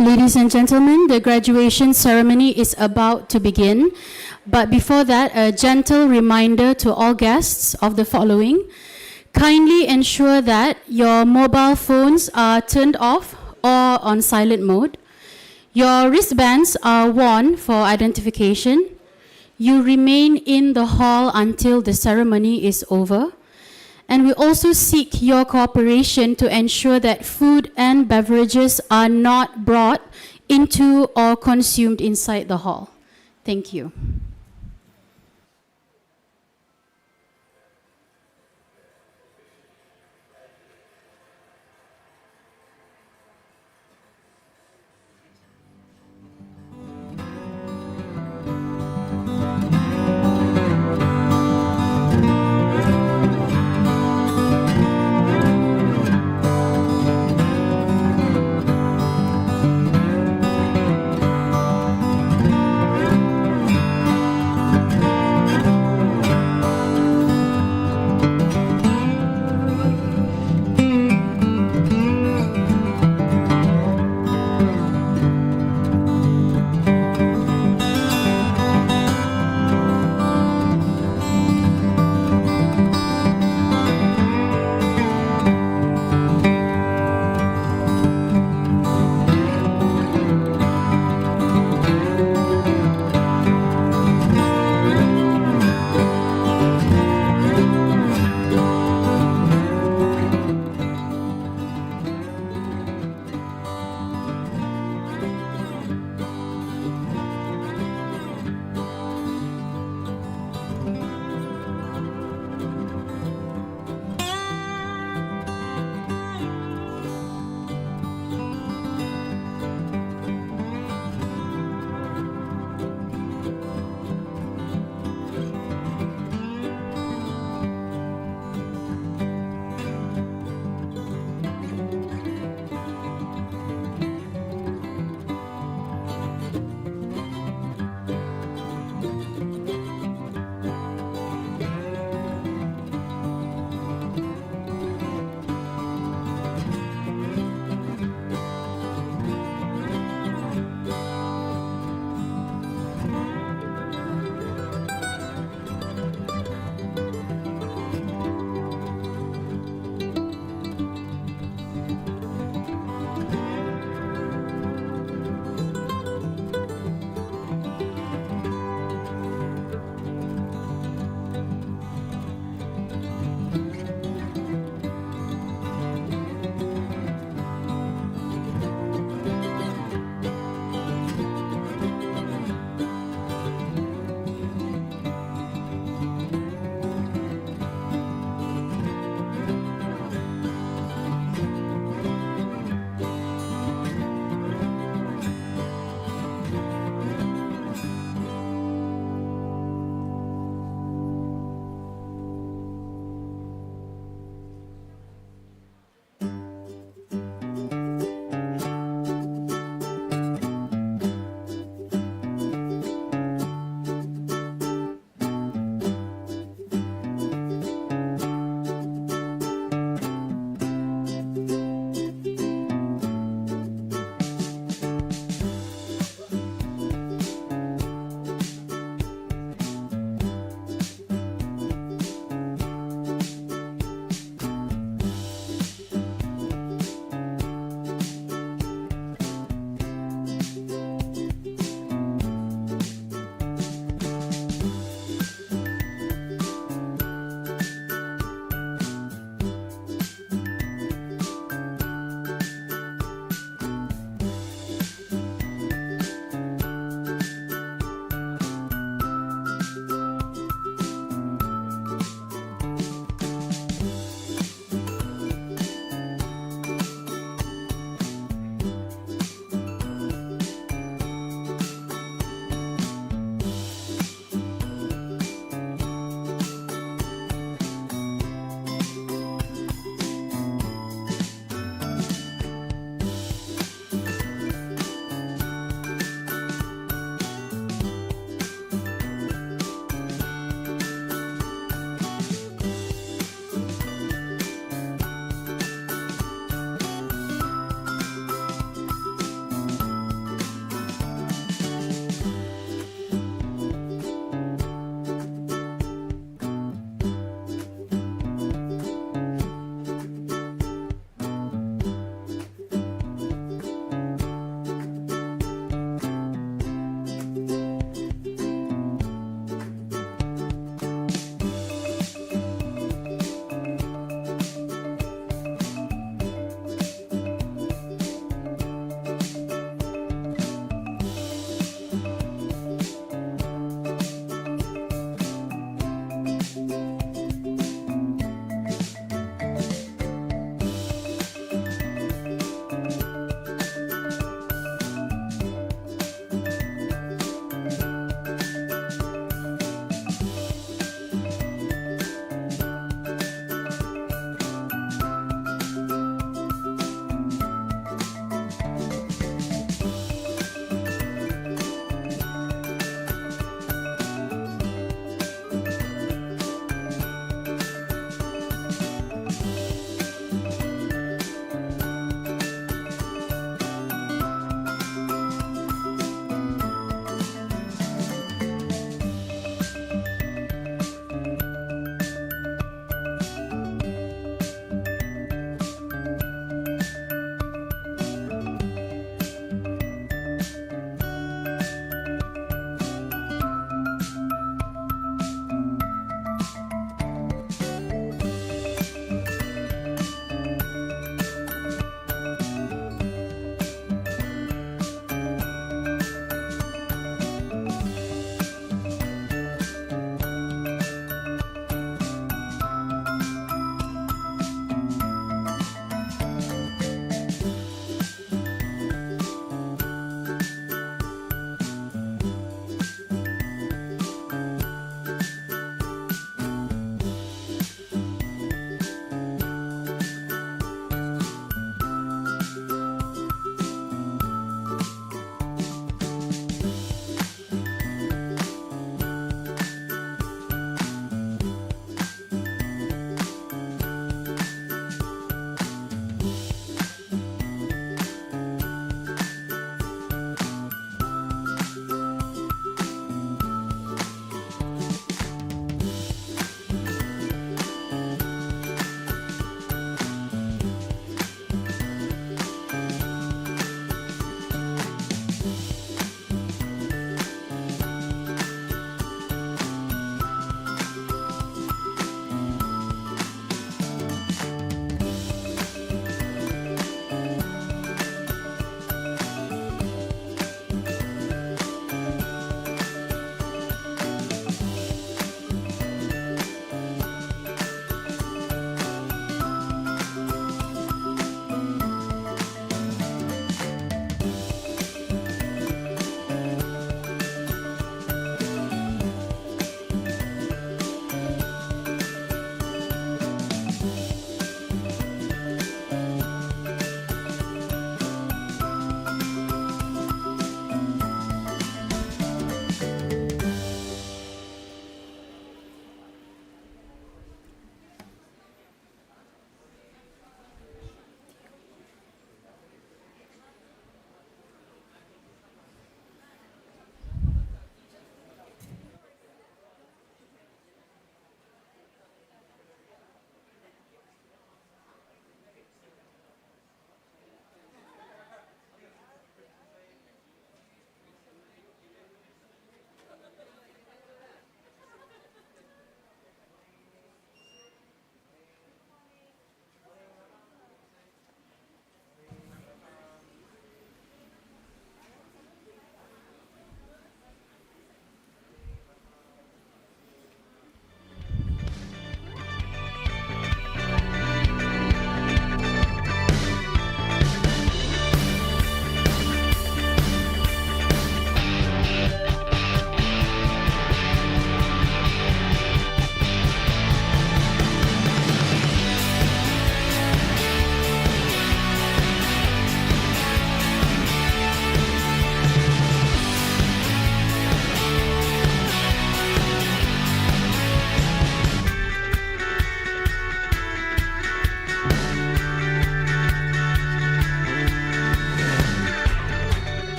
Ladies and gentlemen, the graduation ceremony is about to begin. But before that, a gentle reminder to all guests of the following. Kindly ensure that your mobile phones are turned off or on silent mode. Your wristbands are worn for identification. You remain in the hall until the ceremony is over. And we also seek your cooperation to ensure that food and beverages are not brought into or consumed inside the hall. Thank you.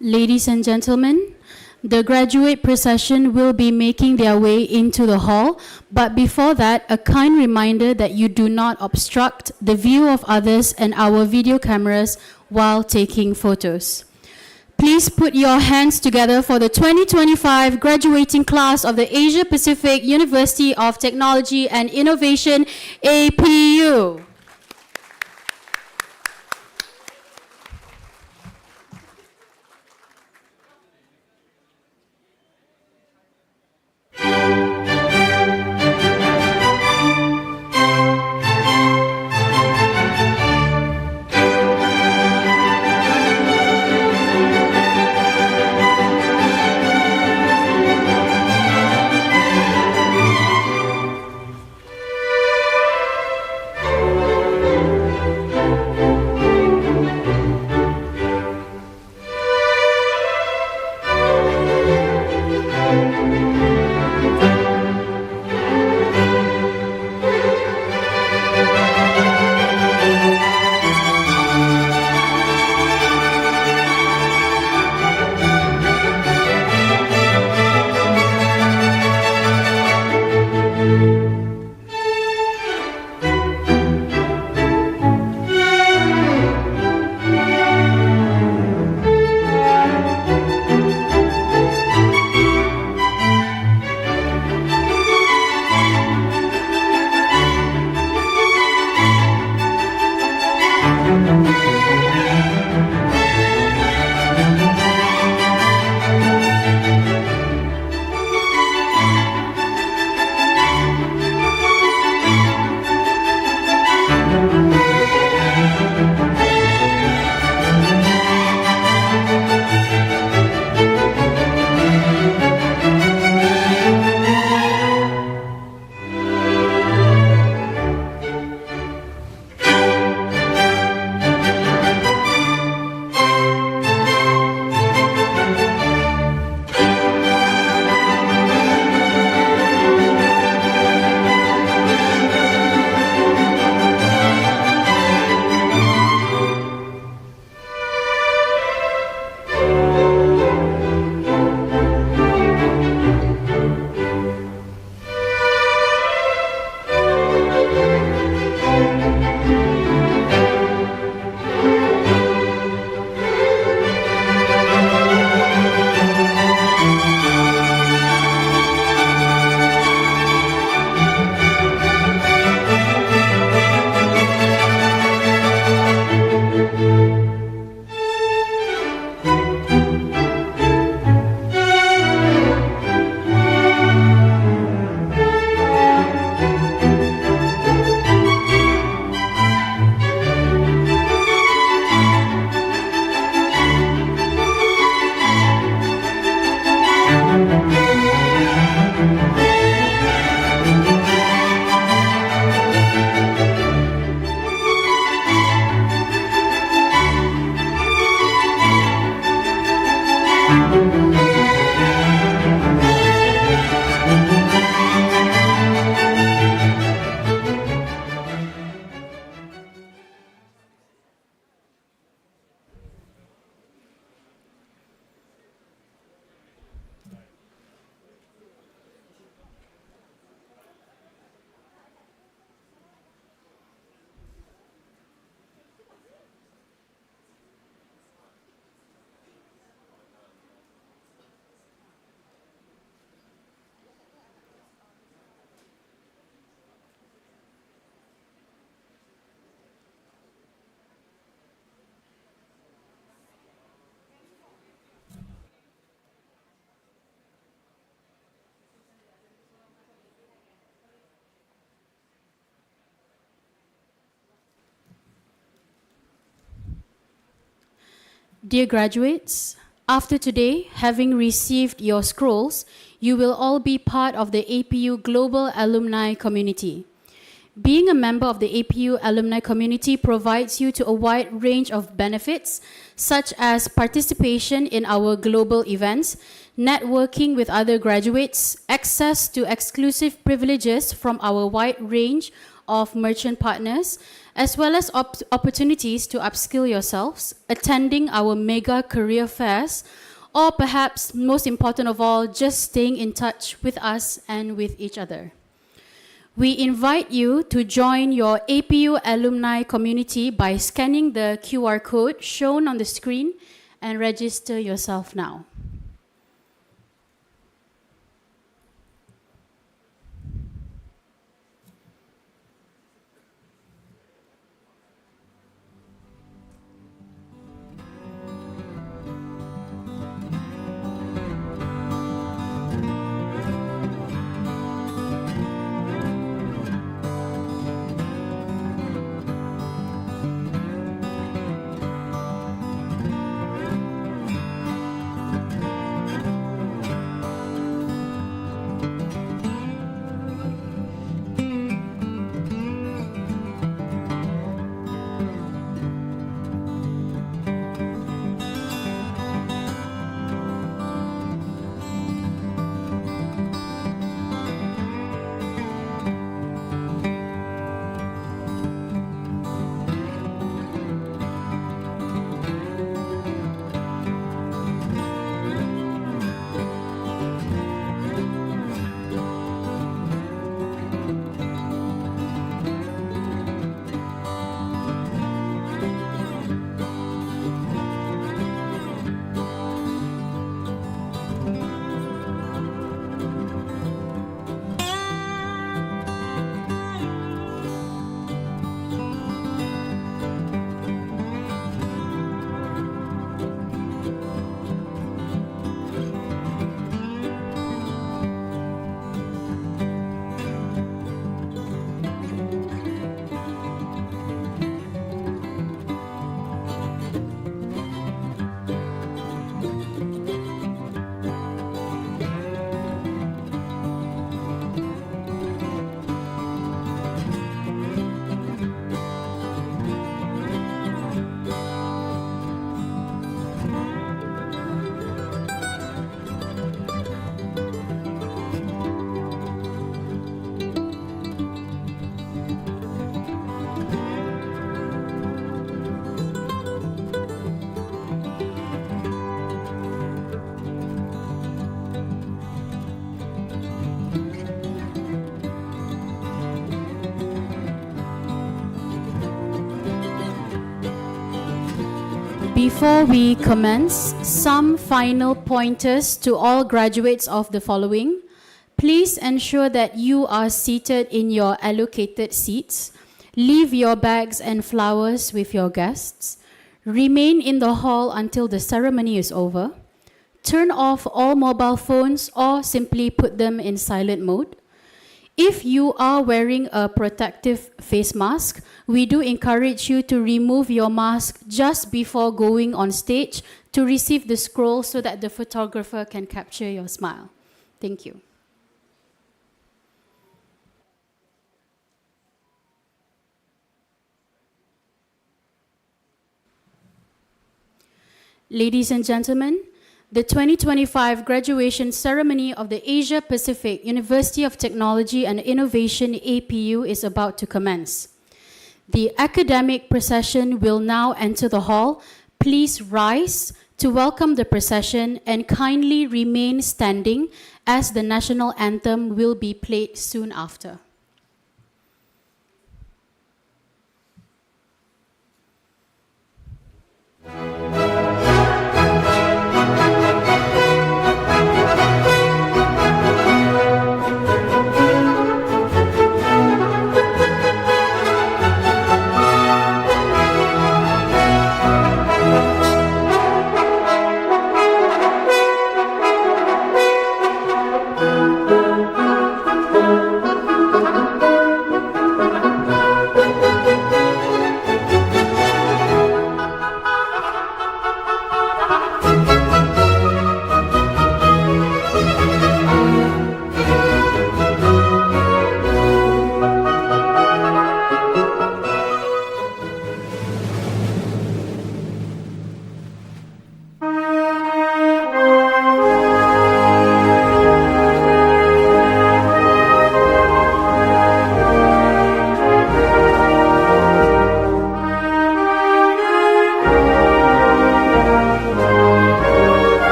Ladies and gentlemen, the graduate procession will be making their way into the hall, but before that, a kind reminder that you do not obstruct the view of others and our video cameras while taking photos. Please put your hands together for the 2025 graduating class of the Asia Pacific University of Technology and Innovation, APU. Dear graduates, after today, having received your scrolls, you will all be part of the APU Global Alumni Community. Being a member of the APU alumni community provides you to a wide range of benefits, such as participation in our global events, networking with other graduates, access to exclusive privileges from our wide range of merchant partners, as well as opportunities to upskill yourselves, attending our mega career fairs, or perhaps most important of all, just staying in touch with us and with each other. We invite you to join your APU alumni community by scanning the QR code shown on the screen and register yourself now. Before we commence, some final pointers to all graduates of the following. Please ensure that you are seated in your allocated seats. Leave your bags and flowers with your guests. Remain in the hall until the ceremony is over. Turn off all mobile phones or simply put them in silent mode. If you are wearing a protective face mask, we do encourage you to remove your mask just before going on stage to receive the scroll so that the photographer can capture your smile. Thank you. Ladies and gentlemen, the 2025 graduation ceremony of the Asia Pacific University of Technology and Innovation APU is about to commence. The academic procession will now enter the hall. Please rise to welcome the procession and kindly remain standing as the national anthem will be played soon after.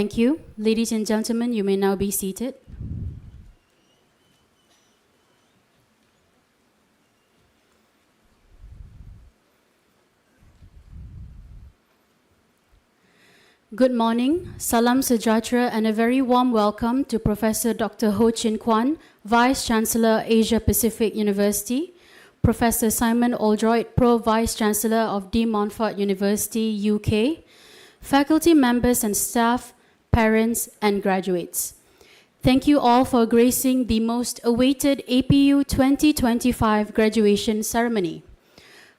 Thank you. Ladies and gentlemen, you may now be seated. Good morning, salam sejahtera, and a very warm welcome to Professor Dr. Ho Chin Kwan, Vice Chancellor, Asia Pacific University, Professor Simon Oldroyd, Pro Vice Chancellor of De Montfort University, UK, faculty members and staff, parents, and graduates. Thank you all for gracing the most awaited APU 2025 graduation ceremony.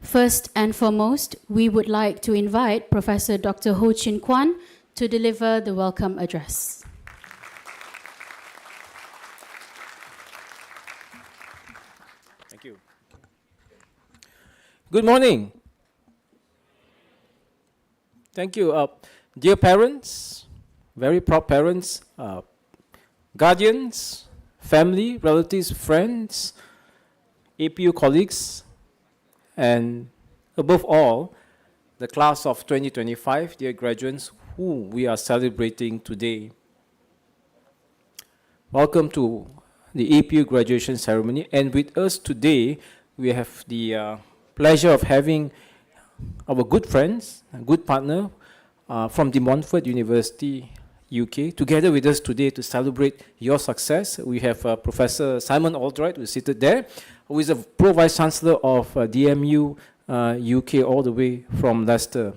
First and foremost, we would like to invite Professor Dr. Ho Chin Kwan to deliver the welcome address. Thank you. Good morning. Thank you. Dear parents, very proud parents, guardians, family, relatives, friends, APU colleagues, and above all, the class of 2025, dear graduates, who we are celebrating today. Welcome to the APU graduation ceremony, and with us today, we have the pleasure of having our good friends, a good partner from De Montfort University, UK, together with us today to celebrate your success. We have Professor Simon Oldroyd, who is seated there, who is a Pro Vice Chancellor of DMU UK, all the way from Leicester,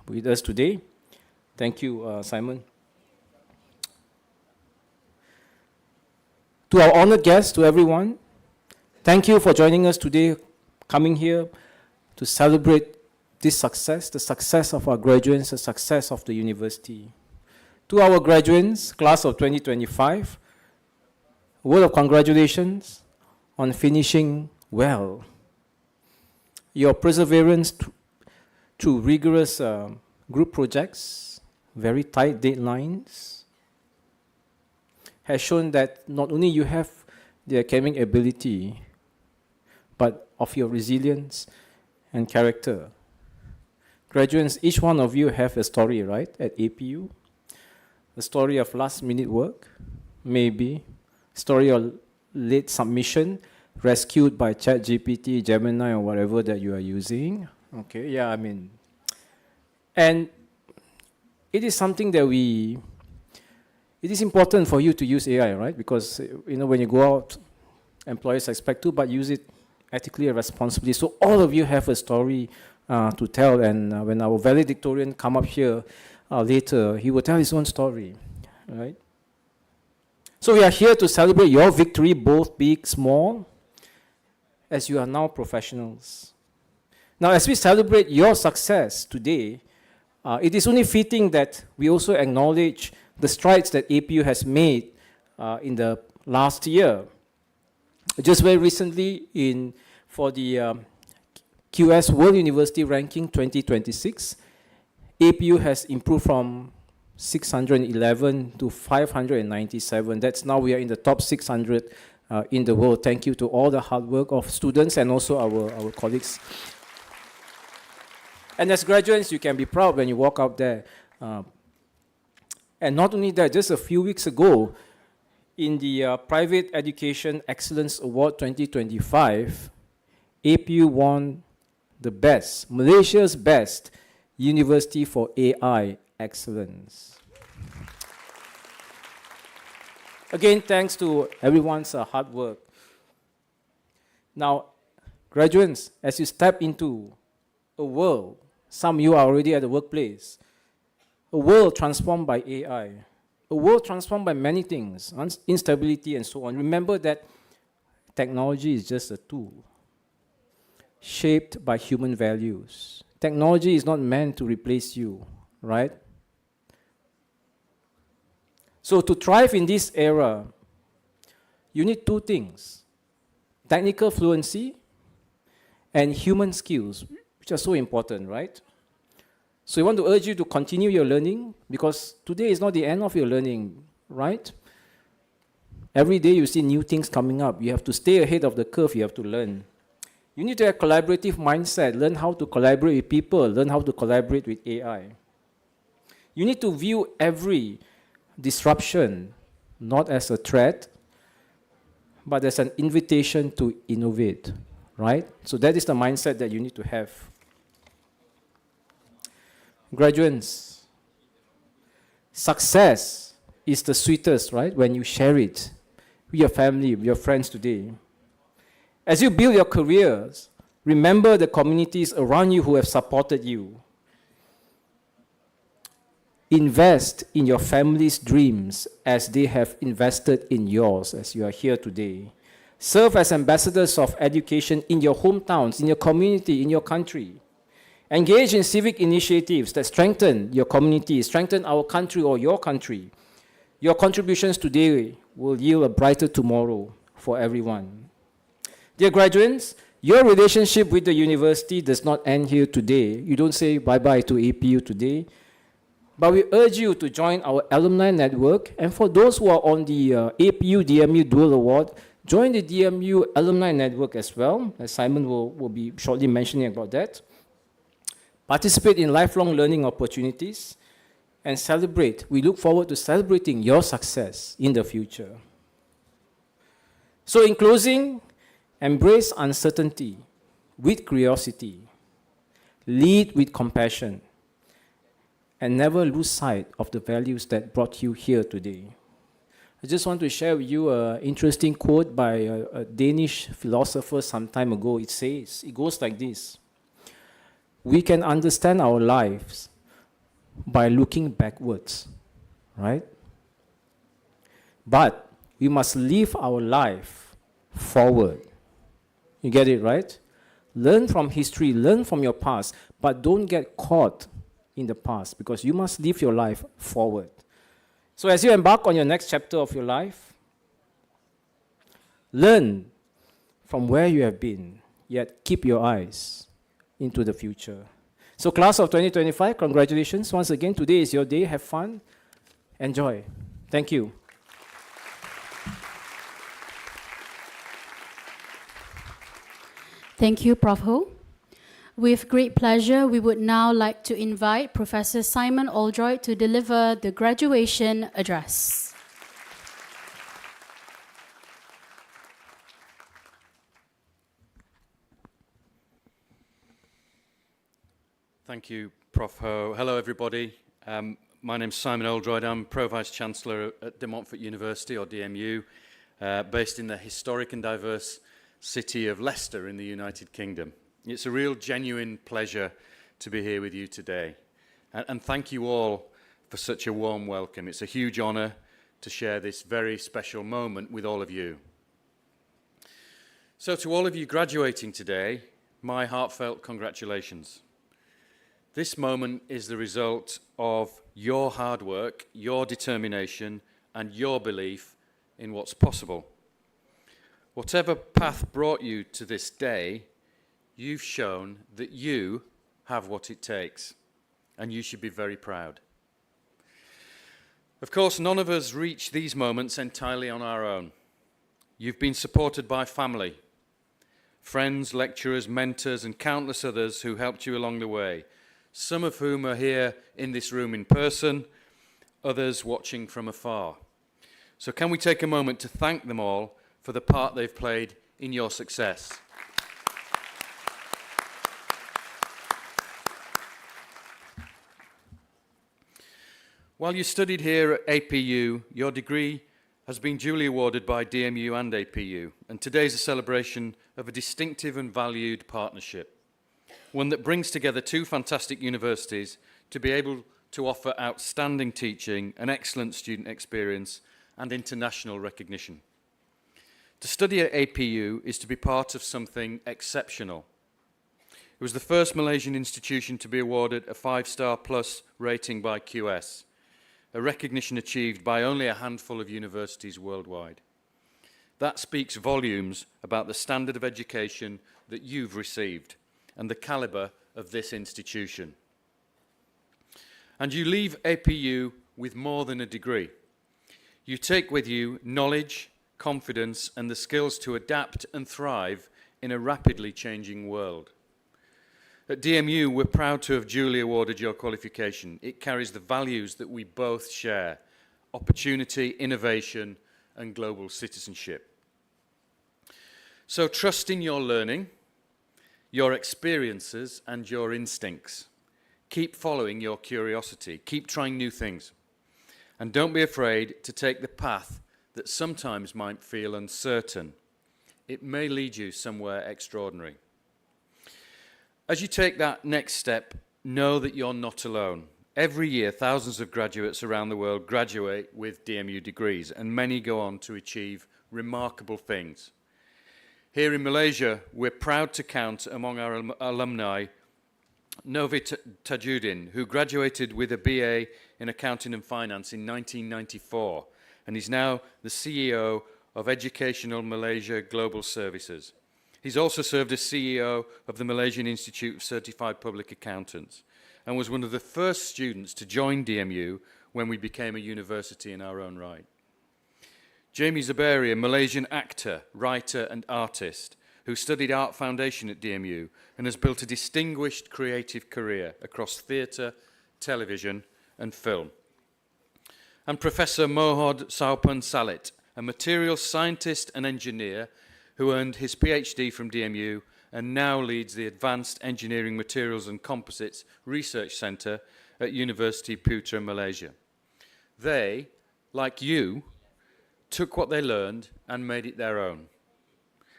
with us today. Thank you, Simon. To our honored guests, to everyone, thank you for joining us today, coming here to celebrate this success, the success of our graduates, the success of the university. To our graduates, class of 2025, a word of congratulations on finishing well. Your perseverance through rigorous group projects, very tight deadlines, has shown that not only you have the academic ability, but of your resilience and character. Graduates, each one of you have a story, right, at APU? A story of last-minute work, maybe. Story of late submission, rescued by ChatGPT, Gemini, or whatever that you are using. Okay, yeah, I mean. And it is something that it is important for you to use AI, right? Because, you know, when you go out, employers expect to, but use it ethically and responsibly. So all of you have a story to tell, and when our valedictorian come up here later, he will tell his own story, right? So we are here to celebrate your victory, both big, small, as you are now professionals. Now, as we celebrate your success today, it is only fitting that we also acknowledge the strides that APU has made in the last year. Just very recently, for the QS World University Ranking 2026, APU has improved from 611 to 597. That's now we are in the top 600 in the world. Thank you to all the hard work of students and also our colleagues. And as graduates, you can be proud when you walk out there. And not only that, just a few weeks ago, in the Private Education Excellence Award 2025, APU won the best, Malaysia's best University for AI Excellence. Again, thanks to everyone's hard work. Now, graduates, as you step into a world, some of you are already at the workplace, a world transformed by AI, a world transformed by many things, instability and so on. Remember that technology is just a tool shaped by human values. Technology is not meant to replace you, right? So to thrive in this era, you need two things: technical fluency and human skills, which are so important, right? So we want to urge you to continue your learning, because today is not the end of your learning, right? Every day you see new things coming up. You have to stay ahead of the curve. You have to learn. You need to have a collaborative mindset. Learn how to collaborate with people. Learn how to collaborate with AI. You need to view every disruption not as a threat, but as an invitation to innovate, right? So that is the mindset that you need to have. Graduates, success is the sweetest, right, when you share it with your family, with your friends today. As you build your careers, remember the communities around you who have supported you. Invest in your family's dreams as they have invested in yours as you are here today. Serve as ambassadors of education in your hometowns, in your community, in your country. Engage in civic initiatives that strengthen your community, strengthen our country or your country. Your contributions today will yield a brighter tomorrow for everyone. Dear graduates, your relationship with the university does not end here today. You don't say bye-bye to APU today. But we urge you to join our alumni network. And for those who are on the APU DMU Dual Award, join the DMU alumni network as well, as Simon will be shortly mentioning about that. Participate in lifelong learning opportunities and celebrate. We look forward to celebrating your success in the future. So in closing, embrace uncertainty with curiosity. Lead with compassion. And never lose sight of the values that brought you here today. I just want to share with you an interesting quote by a Danish philosopher some time ago. It says, it goes like this: we can understand our lives by looking backwards, right? But we must live our life forward. You get it, right? Learn from history, learn from your past, but don't get caught in the past, because you must live your life forward. So as you embark on your next chapter of your life, learn from where you have been, yet keep your eyes into the future. So class of 2025, congratulations once again. Today is your day. Have fun. Enjoy. Thank you. Thank you, Prof. Ho. With great pleasure, we would now like to invite Professor Simon Oldroyd to deliver the graduation address. Thank you, Prof. Ho. Hello, everybody. My name's Simon Oldroyd. I'm Pro-Vice Chancellor at De Montfort University, or DMU, based in the historic and diverse city of Leicester in the United Kingdom. It's a real genuine pleasure to be here with you today. And thank you all for such a warm welcome. It's a huge honour to share this very special moment with all of you. So to all of you graduating today, my heartfelt congratulations. This moment is the result of your hard work, your determination, and your belief in what's possible. Whatever path brought you to this day, you've shown that you have what it takes, and you should be very proud. Of course, none of us reach these moments entirely on our own. You've been supported by family, friends, lecturers, mentors, and countless others who helped you along the way, some of whom are here in this room in person, others watching from afar. So can we take a moment to thank them all for the part they've played in your success? While you studied here at APU, your degree has been duly awarded by DMU and APU, and today's a celebration of a distinctive and valued partnership, one that brings together two fantastic universities to be able to offer outstanding teaching, an excellent student experience, and international recognition. To study at APU is to be part of something exceptional. It was the first Malaysian institution to be awarded a 5-star plus rating by QS, a recognition achieved by only a handful of universities worldwide. That speaks volumes about the standard of education that you've received and the calibre of this institution. And you leave APU with more than a degree. You take with you knowledge, confidence, and the skills to adapt and thrive in a rapidly changing world. At DMU, we're proud to have duly awarded your qualification. It carries the values that we both share: opportunity, innovation, and global citizenship. So trust in your learning, your experiences, and your instincts. Keep following your curiosity. Keep trying new things. And don't be afraid to take the path that sometimes might feel uncertain. It may lead you somewhere extraordinary. As you take that next step, know that you're not alone. Every year, thousands of graduates around the world graduate with DMU degrees, and many go on to achieve remarkable things. Here in Malaysia, we're proud to count among our alumni Novi Tajuddin, who graduated with a BA in Accounting and Finance in 1994, and is now the CEO of Educational Malaysia Global Services. He's also served as CEO of the Malaysian Institute of Certified Public Accountants and was one of the first students to join DMU when we became a university in our own right. Jamie Zaberi, a Malaysian actor, writer and artist who studied Art Foundation at DMU and has built a distinguished creative career across theatre, television and film. And Professor Mohod Saupan Salit, a materials scientist and engineer who earned his PhD from DMU and now leads the Advanced Engineering Materials and Composites Research Centre at University Putra, Malaysia. They, like you, took what they learned and made it their own.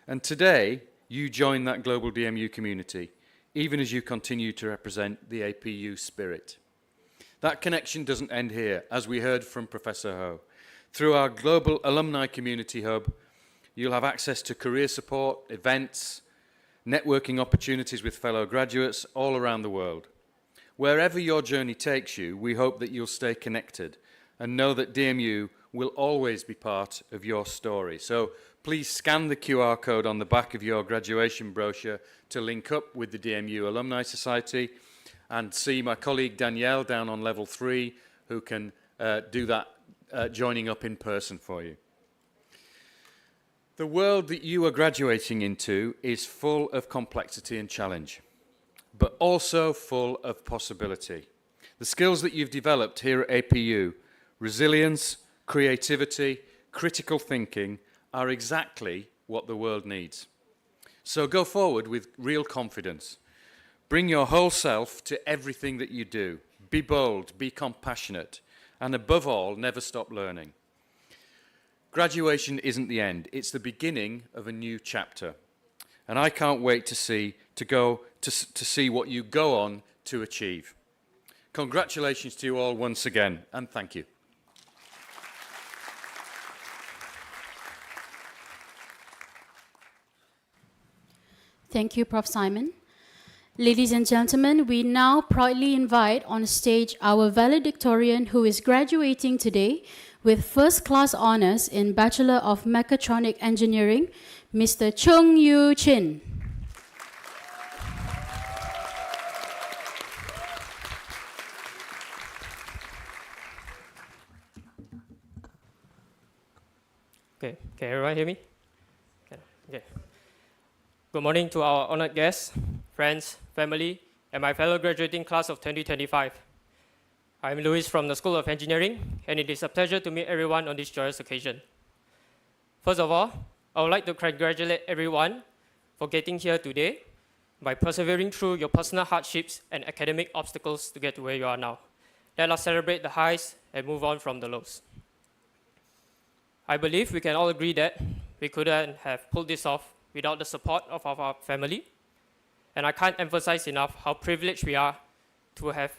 And today, you join that global DMU community, even as you continue to represent the APU spirit. That connection doesn't end here, as we heard from Professor Ho. Through our global alumni community hub, you'll have access to career support, events, networking opportunities with fellow graduates all around the world. Wherever your journey takes you, we hope that you'll stay connected and know that DMU will always be part of your story. So please scan the QR code on the back of your graduation brochure to link up with the DMU Alumni Society and see my colleague Danielle down on level 3 who can do that joining up in person for you. The world that you are graduating into is full of complexity and challenge, but also full of possibility. The skills that you've developed here at APU, resilience, creativity, critical thinking, are exactly what the world needs. So go forward with real confidence. Bring your whole self to everything that you do. Be bold, be compassionate, and above all, never stop learning. Graduation isn't the end, it's the beginning of a new chapter. And I can't wait to see what you go on to achieve. Congratulations to you all once again, and thank you. Thank you, Prof. Simon. Ladies and gentlemen, we now proudly invite on stage our valedictorian who is graduating today with first-class honors in Bachelor of Mechatronic Engineering, Mr. Chung Yu Chin. Okay, can everyone hear me? Okay. Good morning to our honored guests, friends, family, and my fellow graduating class of 2025. I'm Louis from the School of Engineering, and it is a pleasure to meet everyone on this joyous occasion. First of all, I would like to congratulate everyone for getting here today by persevering through your personal hardships and academic obstacles to get to where you are now. Let us celebrate the highs and move on from the lows. I believe we can all agree that we couldn't have pulled this off without the support of our family, and I can't emphasize enough how privileged we are to have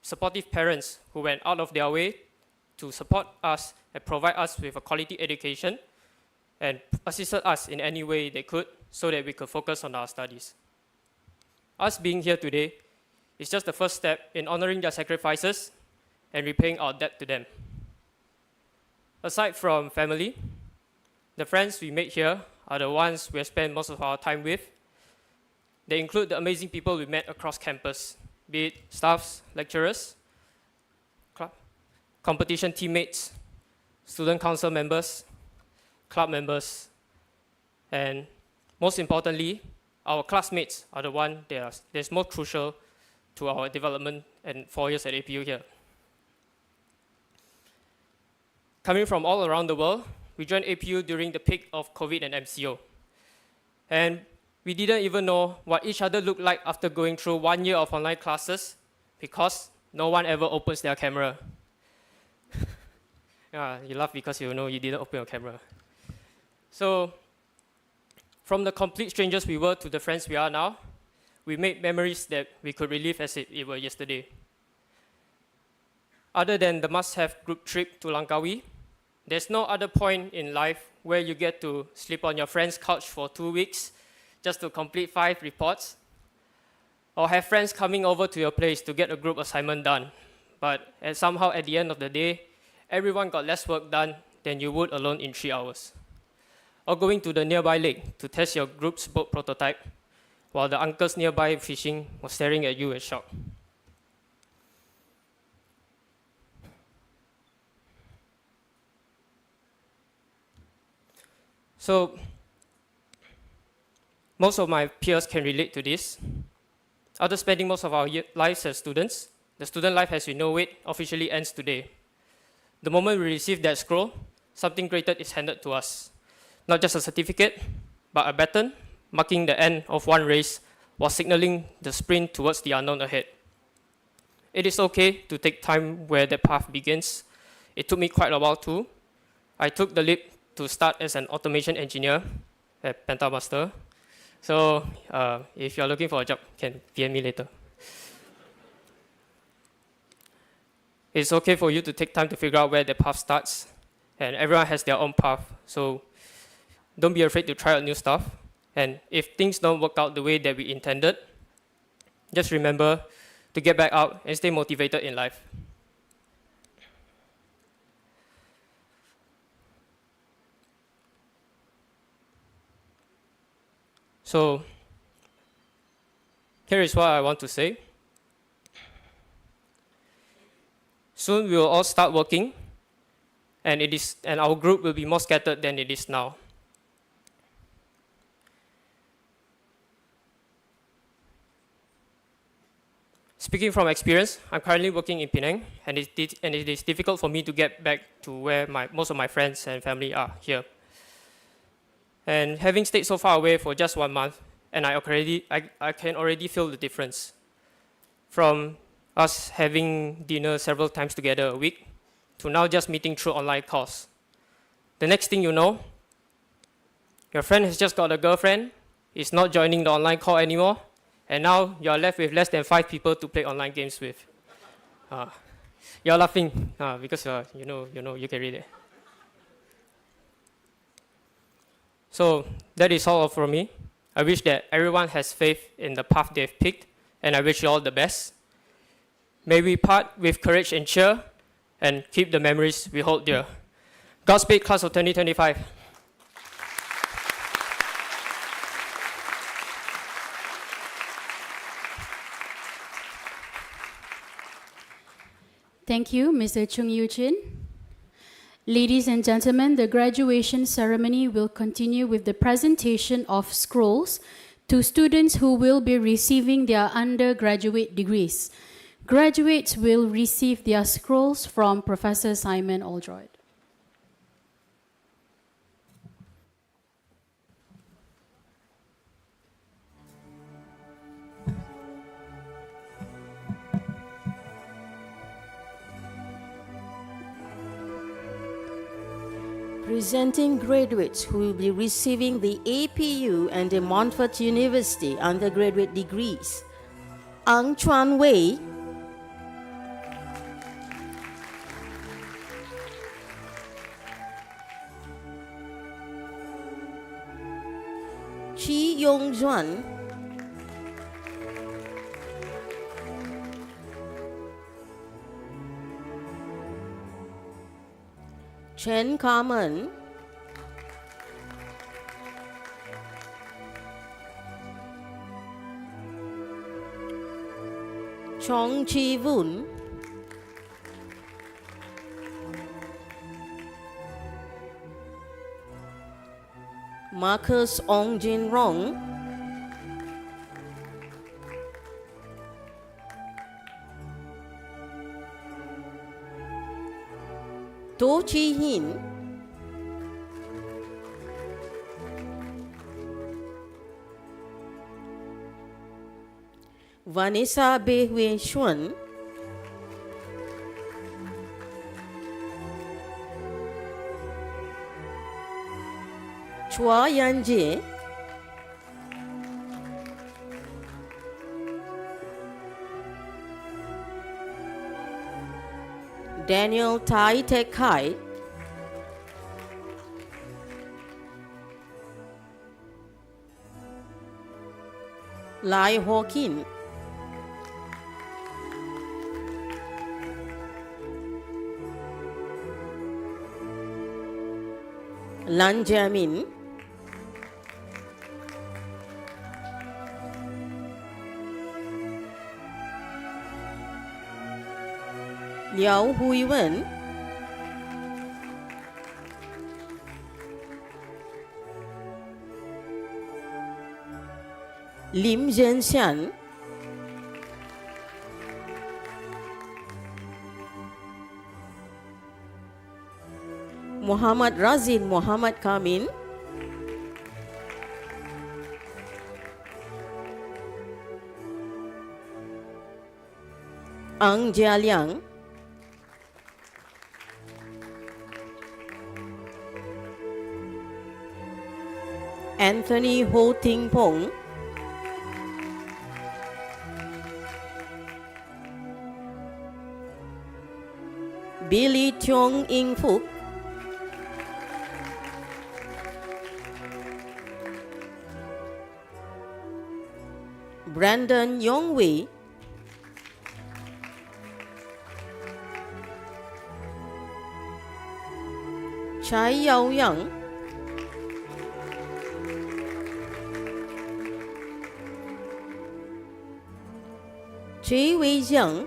supportive parents who went out of their way to support us and provide us with a quality education and assisted us in any way they could so that we could focus on our studies. Us being here today is just the first step in honoring their sacrifices and repaying our debt to them. Aside from family, the friends we made here are the ones we have spent most of our time with. They include the amazing people we met across campus, be it staffs, lecturers, competition teammates, student council members, club members, and most importantly, our classmates are the one that's most crucial to our development and 4 years at APU here. Coming from all around the world, we joined APU during the peak of COVID and MCO. And we didn't even know what each other looked like after going through 1 year of online classes because no one ever opens their camera. You laugh because you know you didn't open your camera. So, from the complete strangers we were to the friends we are now, we made memories that we could relive as if it were yesterday. Other than the must-have group trip to Langkawi, there's no other point in life where you get to sleep on your friend's couch for 2 weeks just to complete 5 reports, or have friends coming over to your place to get a group assignment done. But somehow at the end of the day, everyone got less work done than you would alone in 3 hours. Or going to the nearby lake to test your group's boat prototype, while the uncles nearby fishing was staring at you in shock. So, most of my peers can relate to this. After spending most of our lives as students, the student life as we know it officially ends today. The moment we receive that scroll, something greater is handed to us. Not just a certificate, but a baton marking the end of one race while signaling the sprint towards the unknown ahead. It is okay to take time where the path begins. It took me quite a while too. I took the leap to start as an automation engineer at Pentamaster. So if you're looking for a job, can PM me later. It's okay for you to take time to figure out where the path starts, and everyone has their own path. So don't be afraid to try out new stuff. And if things don't work out the way that we intended, just remember to get back out and stay motivated in life. So here is what I want to say. Soon we will all start working, and our group will be more scattered than it is now. Speaking from experience, I'm currently working in Penang, and it is difficult for me to get back to where most of my friends and family are here. And having stayed so far away for just 1 month, and I can already feel the difference. From us having dinner several times together a week, to now just meeting through online calls. The next thing you know, your friend has just got a girlfriend, is not joining the online call anymore, and now you're left with less than 5 people to play online games with. You're laughing because you know you can read it. So that is all from me. I wish that everyone has faith in the path they've picked, and I wish you all the best. May we part with courage and cheer, and keep the memories we hold dear. Godspeed, class of 2025. Thank you, Mr. Chung Yu Chin. Ladies and gentlemen, the graduation ceremony will continue with the presentation of scrolls to students who will be receiving their undergraduate degrees. Graduates will receive their scrolls from Professor Simon Oldroyd. Presenting graduates who will be receiving the APU and the Montfort University undergraduate degrees. Ang Chuan Wei, Chi Yong Juan, Chen Carmen, Chong Chi Vun, Marcus Ong Jin Rong, To Chi Hin, Vanessa Beh Hui Xuan, Chua Yan Jie, Daniel Tai Tek Kai, Lai Ho Kin, Lan Jamin, Liao Hui Wen, Lim Zhenxian, Muhammad Razin Muhammad Kamin, Ang Jia Liang, Anthony Ho Ting Pong, Billy Tiong Ing Fuk, Brandon Yong Wei, Chai Yao Yang, Choi Wei Jiang,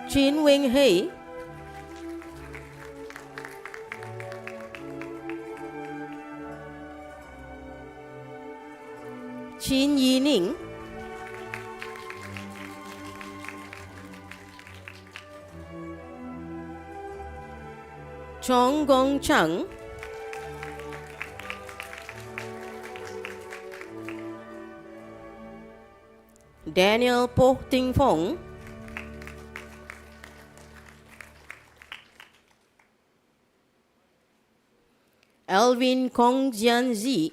Chin Wing Hei, Chin Yi Ning, Chong Gong Chang, Daniel Po Ting Phong, Alvin Kong Jian Zi,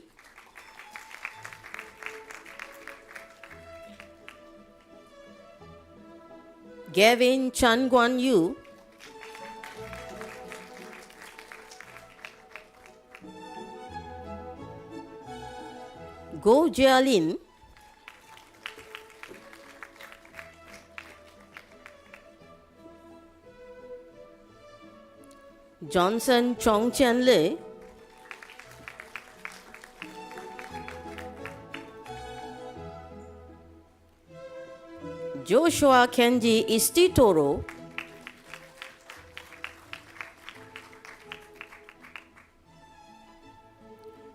Gavin Chan Guan Yu, Go Jia Lin, Johnson Chong Chen Le, Joshua Kenji Istitoro,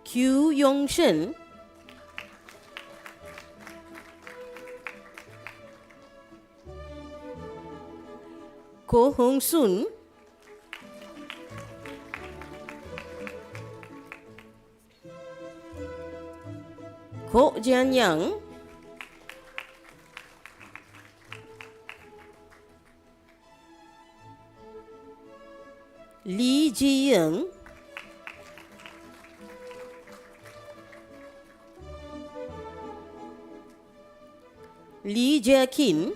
Q Yong Shen, Ko Hong Sun, Ko Jian Yang, Li Jiyeng, Li Jiakin,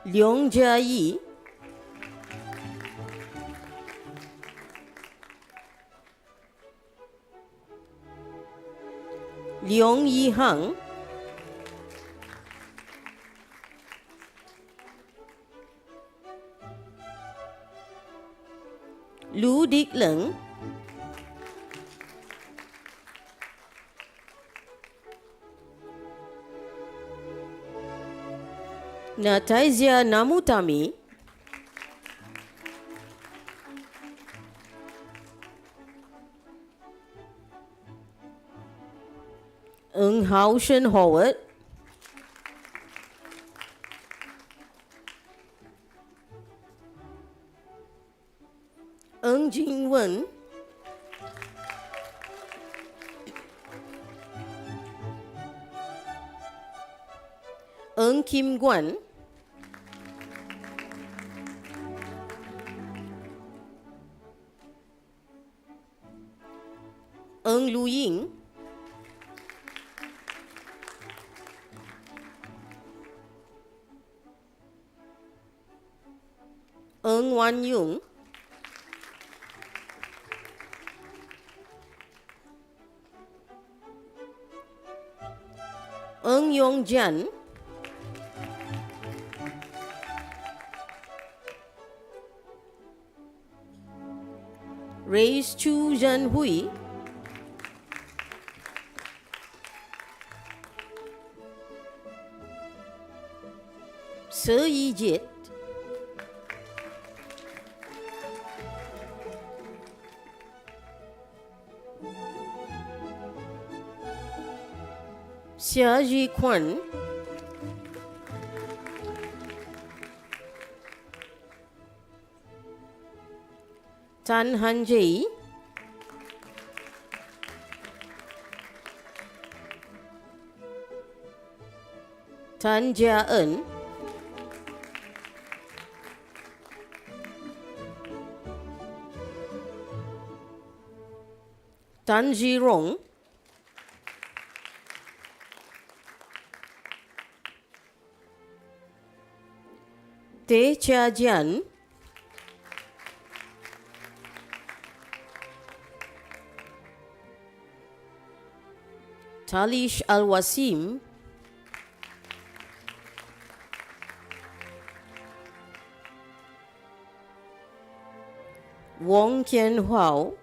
Liang Jiayi, Liang Yihang, Lu Dik Leng, Natasia Namutami, Hausen Howard, Jing Wen, Kim Guan, Lu Ying, Wan Yung, Yong Jian, Reis Chu Zhen Hui, Sơ Yi Jiet, Xia Ji Quan, Tan Han Ji, Tan Jia En, Tan Ji Rong, Te Chia Jian, Talish Al-Wasim, Wong Kian Huao,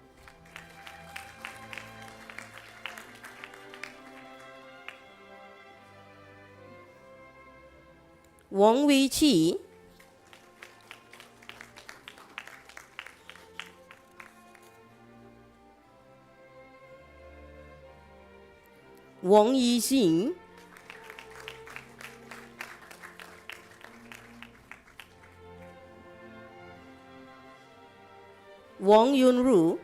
Wong Wei Qi, Wong Yixing, Wong Yunru,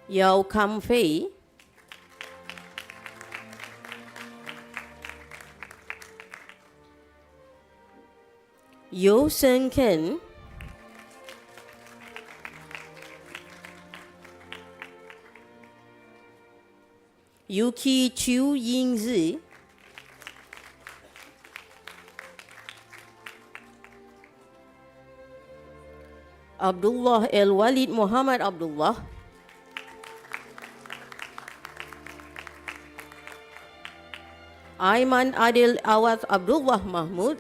Yao Kam Fei, Yo Sen Ken, Yuki Chu Yingzi, Abdullah El Walid Muhammad Abdullah, Aiman Adil Awad Abdullah Mahmud,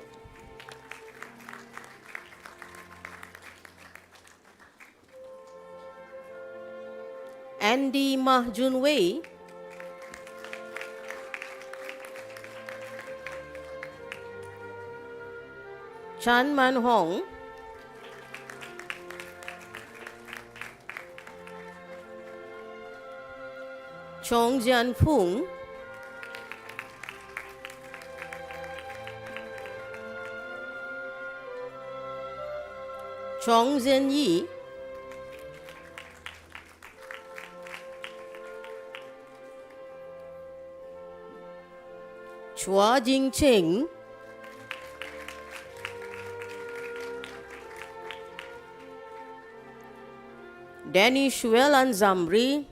Andy Mahjun Wei, Chan Man Hong, Chong Jian Pung, Chong Zhen Yi, Chua Jing Cheng, Danish Welan Zamri,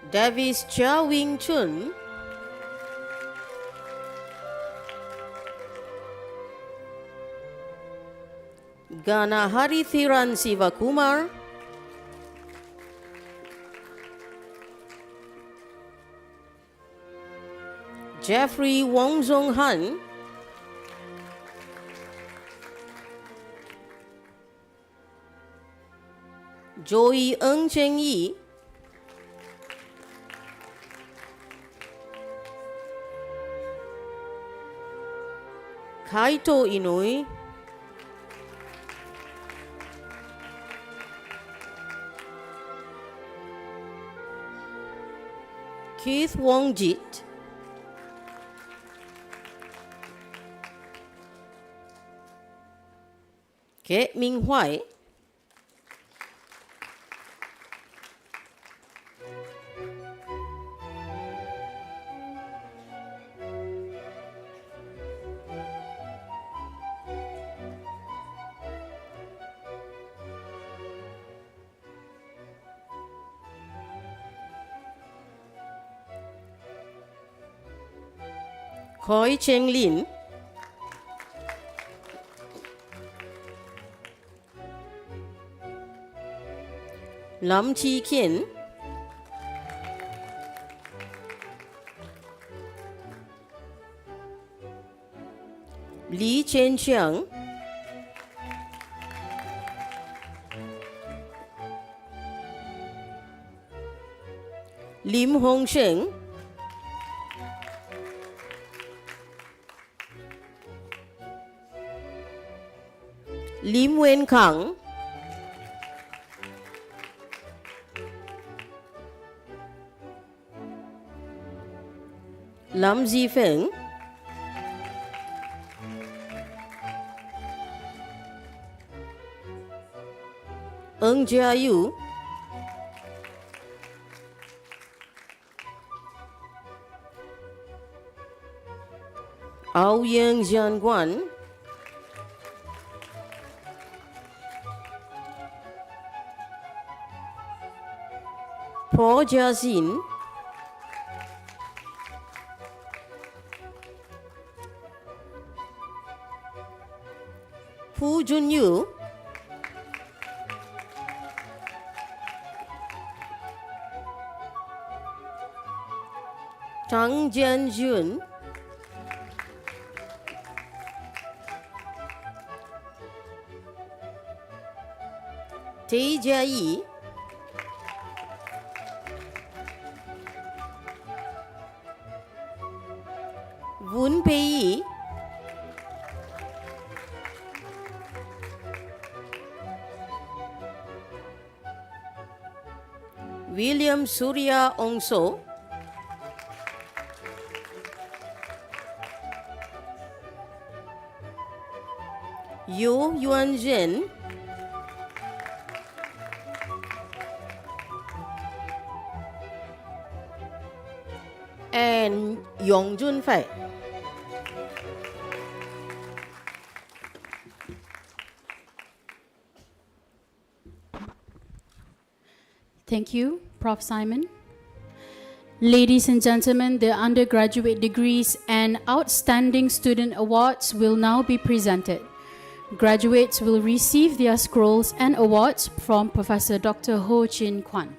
Davis Chia Wing Chun, Gana Harithiran Sivakumar, Jeffrey Wong Zong Han, Joey Ng Cheng Yi, Kaito Inui, Keith Wongjit, Kate Ming Huai, Koi Cheng Lin, Lam Chi Kien, Lee Chen Chiang, Lim Hong Sheng, Lim Wen Kang, Lam Zi Feng, Ng Jia Yu, Ao Yang Jian Guan, Po Jia Xin, Pu Jun Yu, Tang Jian Jun, Tei Jia Yi, Vun Pei Yi, William Surya Ongso, Yu Yuan Zhen, and Yong Jun Fei. Thank you, Prof. Simon. Ladies and gentlemen, the undergraduate degrees and outstanding student awards will now be presented. Graduates will receive their scrolls and awards from Professor Dr. Ho Chin Kwan.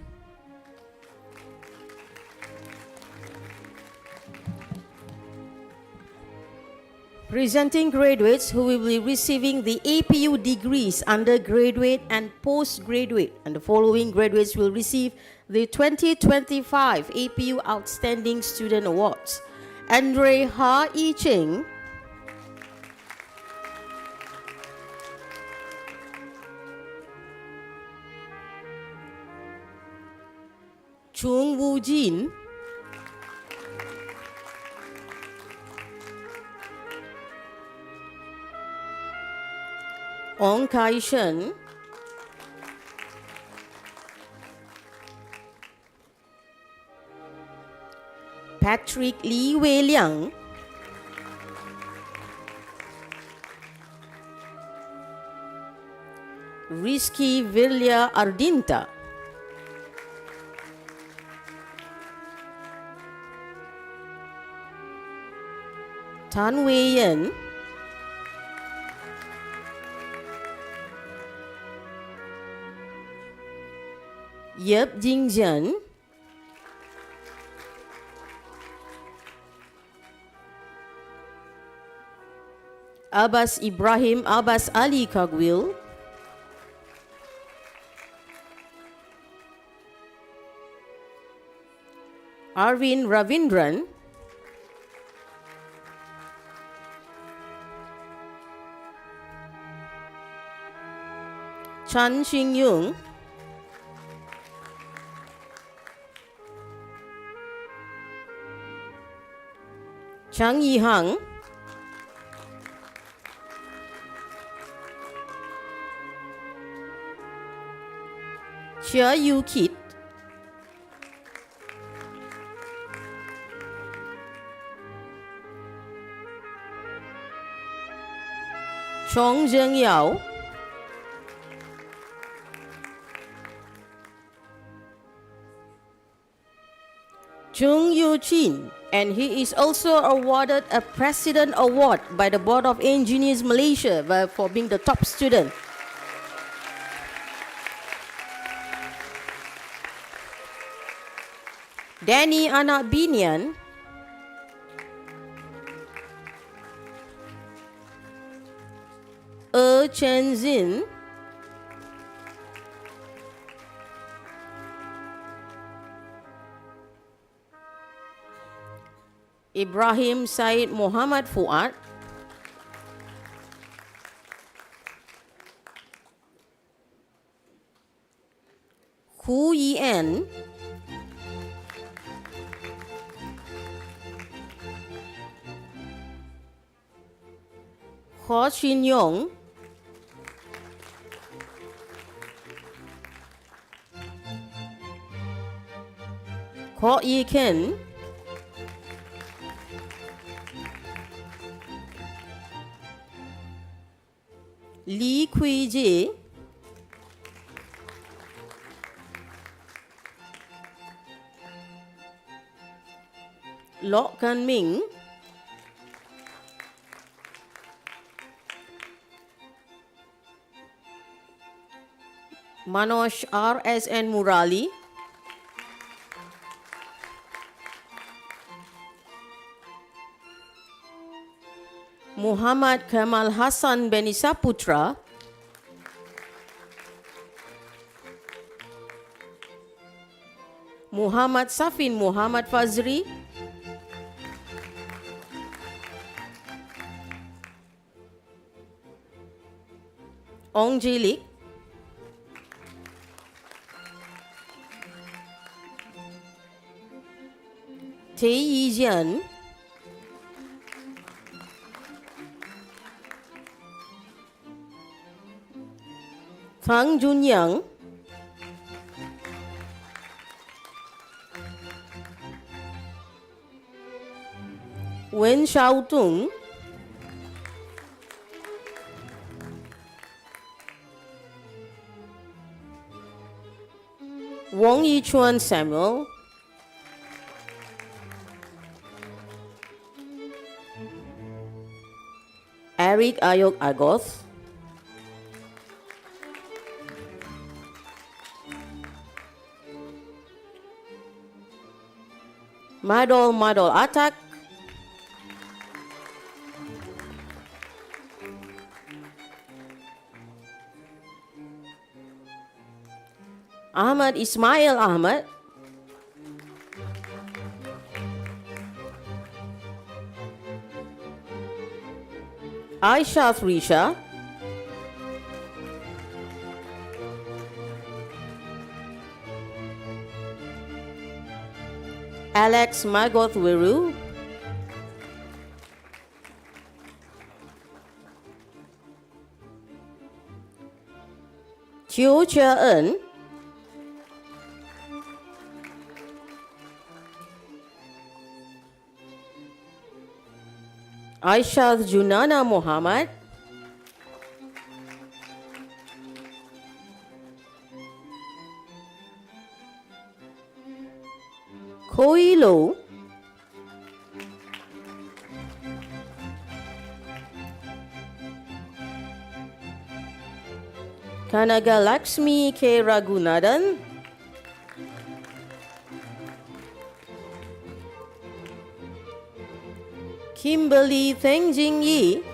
Presenting graduates who will be receiving the APU degrees undergraduate and postgraduate, and the following graduates will receive the 2025 APU Outstanding Student Awards. Andre Ha Yi Cheng, Chung Woo Jin, Ong Kai Shen, Patrick Lee Wei Liang, Rizky Virlia Ardinta, Tan Wei Yen, Yep Jing Jian, Abbas Ibrahim Abbas Ali Kagwil, Arvind Ravindran, Chan Ching Yung, Chang Yi Hang, Chia Yu Kit, Chong Zheng Yao, Chung Yu Chin, and he is also awarded a President Award by the Board of Engineers Malaysia for being the top student. Danny Anak Binian, Chen Zin, Ibrahim Said Muhammad Fuad, Hu Yen, Ho Chin Yong, Ko Yi Ken, Lee Kui Ji, Lok Kan Ming, Manoj R.S.N. Murali, Muhammad Kamal Hassan Benisa Putra, Muhammad Safin Muhammad Fazri, Ong Jilik, Tay Yi Jian, Fang Junyang, Wen Xiaotung, Wong Yichuan Samuel, Eric Ayok Agoth, Madol Atak, Ahmad Ismail Ahmad, Aisha Thrisha, Alex Magoth Wiru, Chiu Chia En, Aisha Junana Muhammad, Koi Lo, Kanaga Lakshmi K. Ragunadan, Kimberly Tengjing Yi,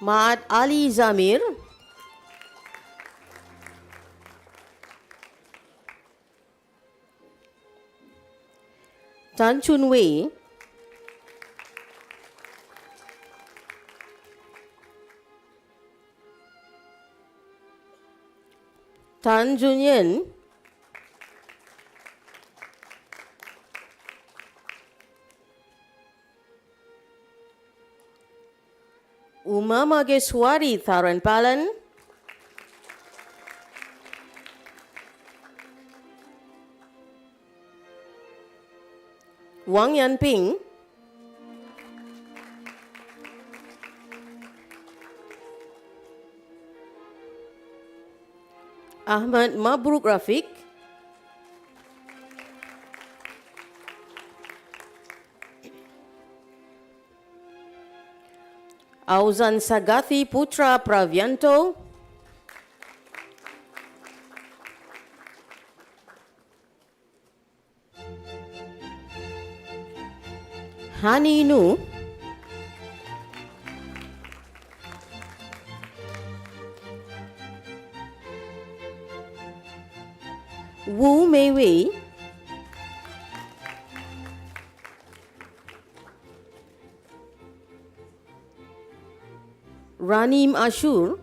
Maad Ali Zamir, Tan Chun Wei, Tan Junyen, Uma Mageswari Tharanpalan, Wang Yanping, Ahmad Mabruk Rafiq, Auzan Sagathi Putra Pravianto, Hani Nu, Wu Meiwei, Ranim Ashur,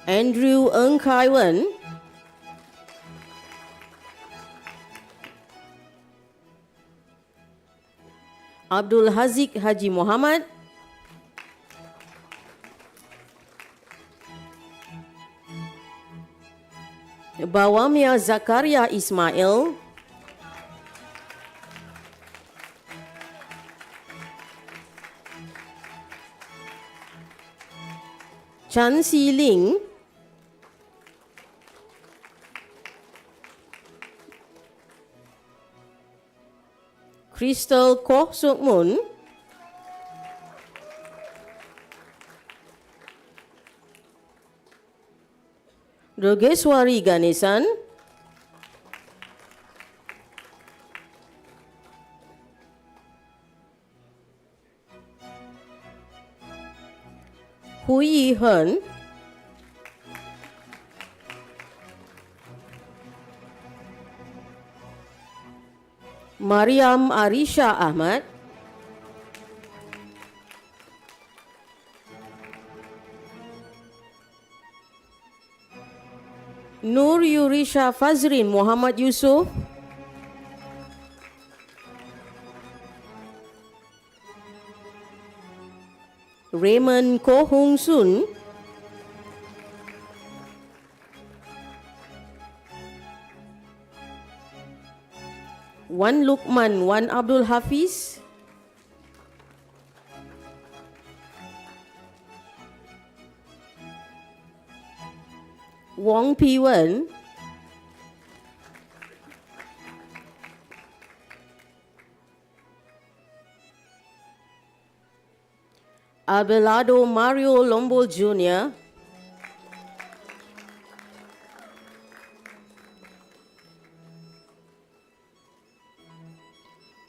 Andrew Ng Kai Wen, Abdul Haziq Haji Muhammad, Bawamia Zakaria Ismail, Chan Si Ling, Crystal Koh Suk Mun, Rogeswari Ganesan, Hui Yi Hen, Mariam Arisha Ahmad, Nur Yurisha Fazrin Muhammad Yusuf, Raymond Koh Hong Sun, Wan Lukman Wan Abdul Hafiz, Wong Pi Wen, Abelardo Mario Lombo Jr.,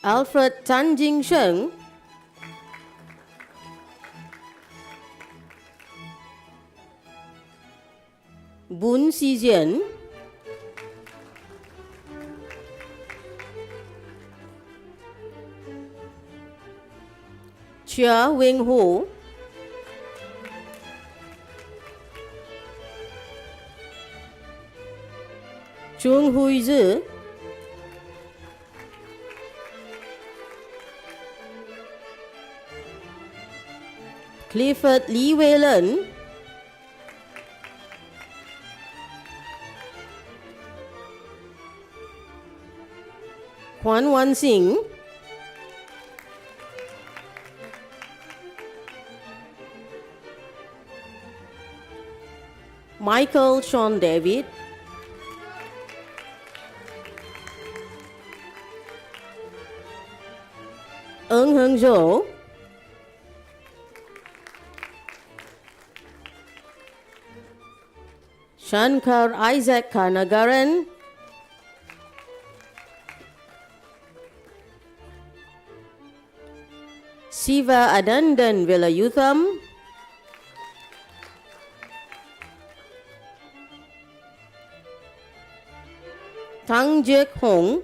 Alfred Tan Jing Sheng, Bun Si Jian, Chia Weng Ho, Chung Hui Zhi, Clifford Lee Wei Len, Huan Wan Sing, Michael Sean David, Eng Heng Zhou, Shankar Isaac Karnagaran, Siva Adandan Velayutham, Tang Jek Hong,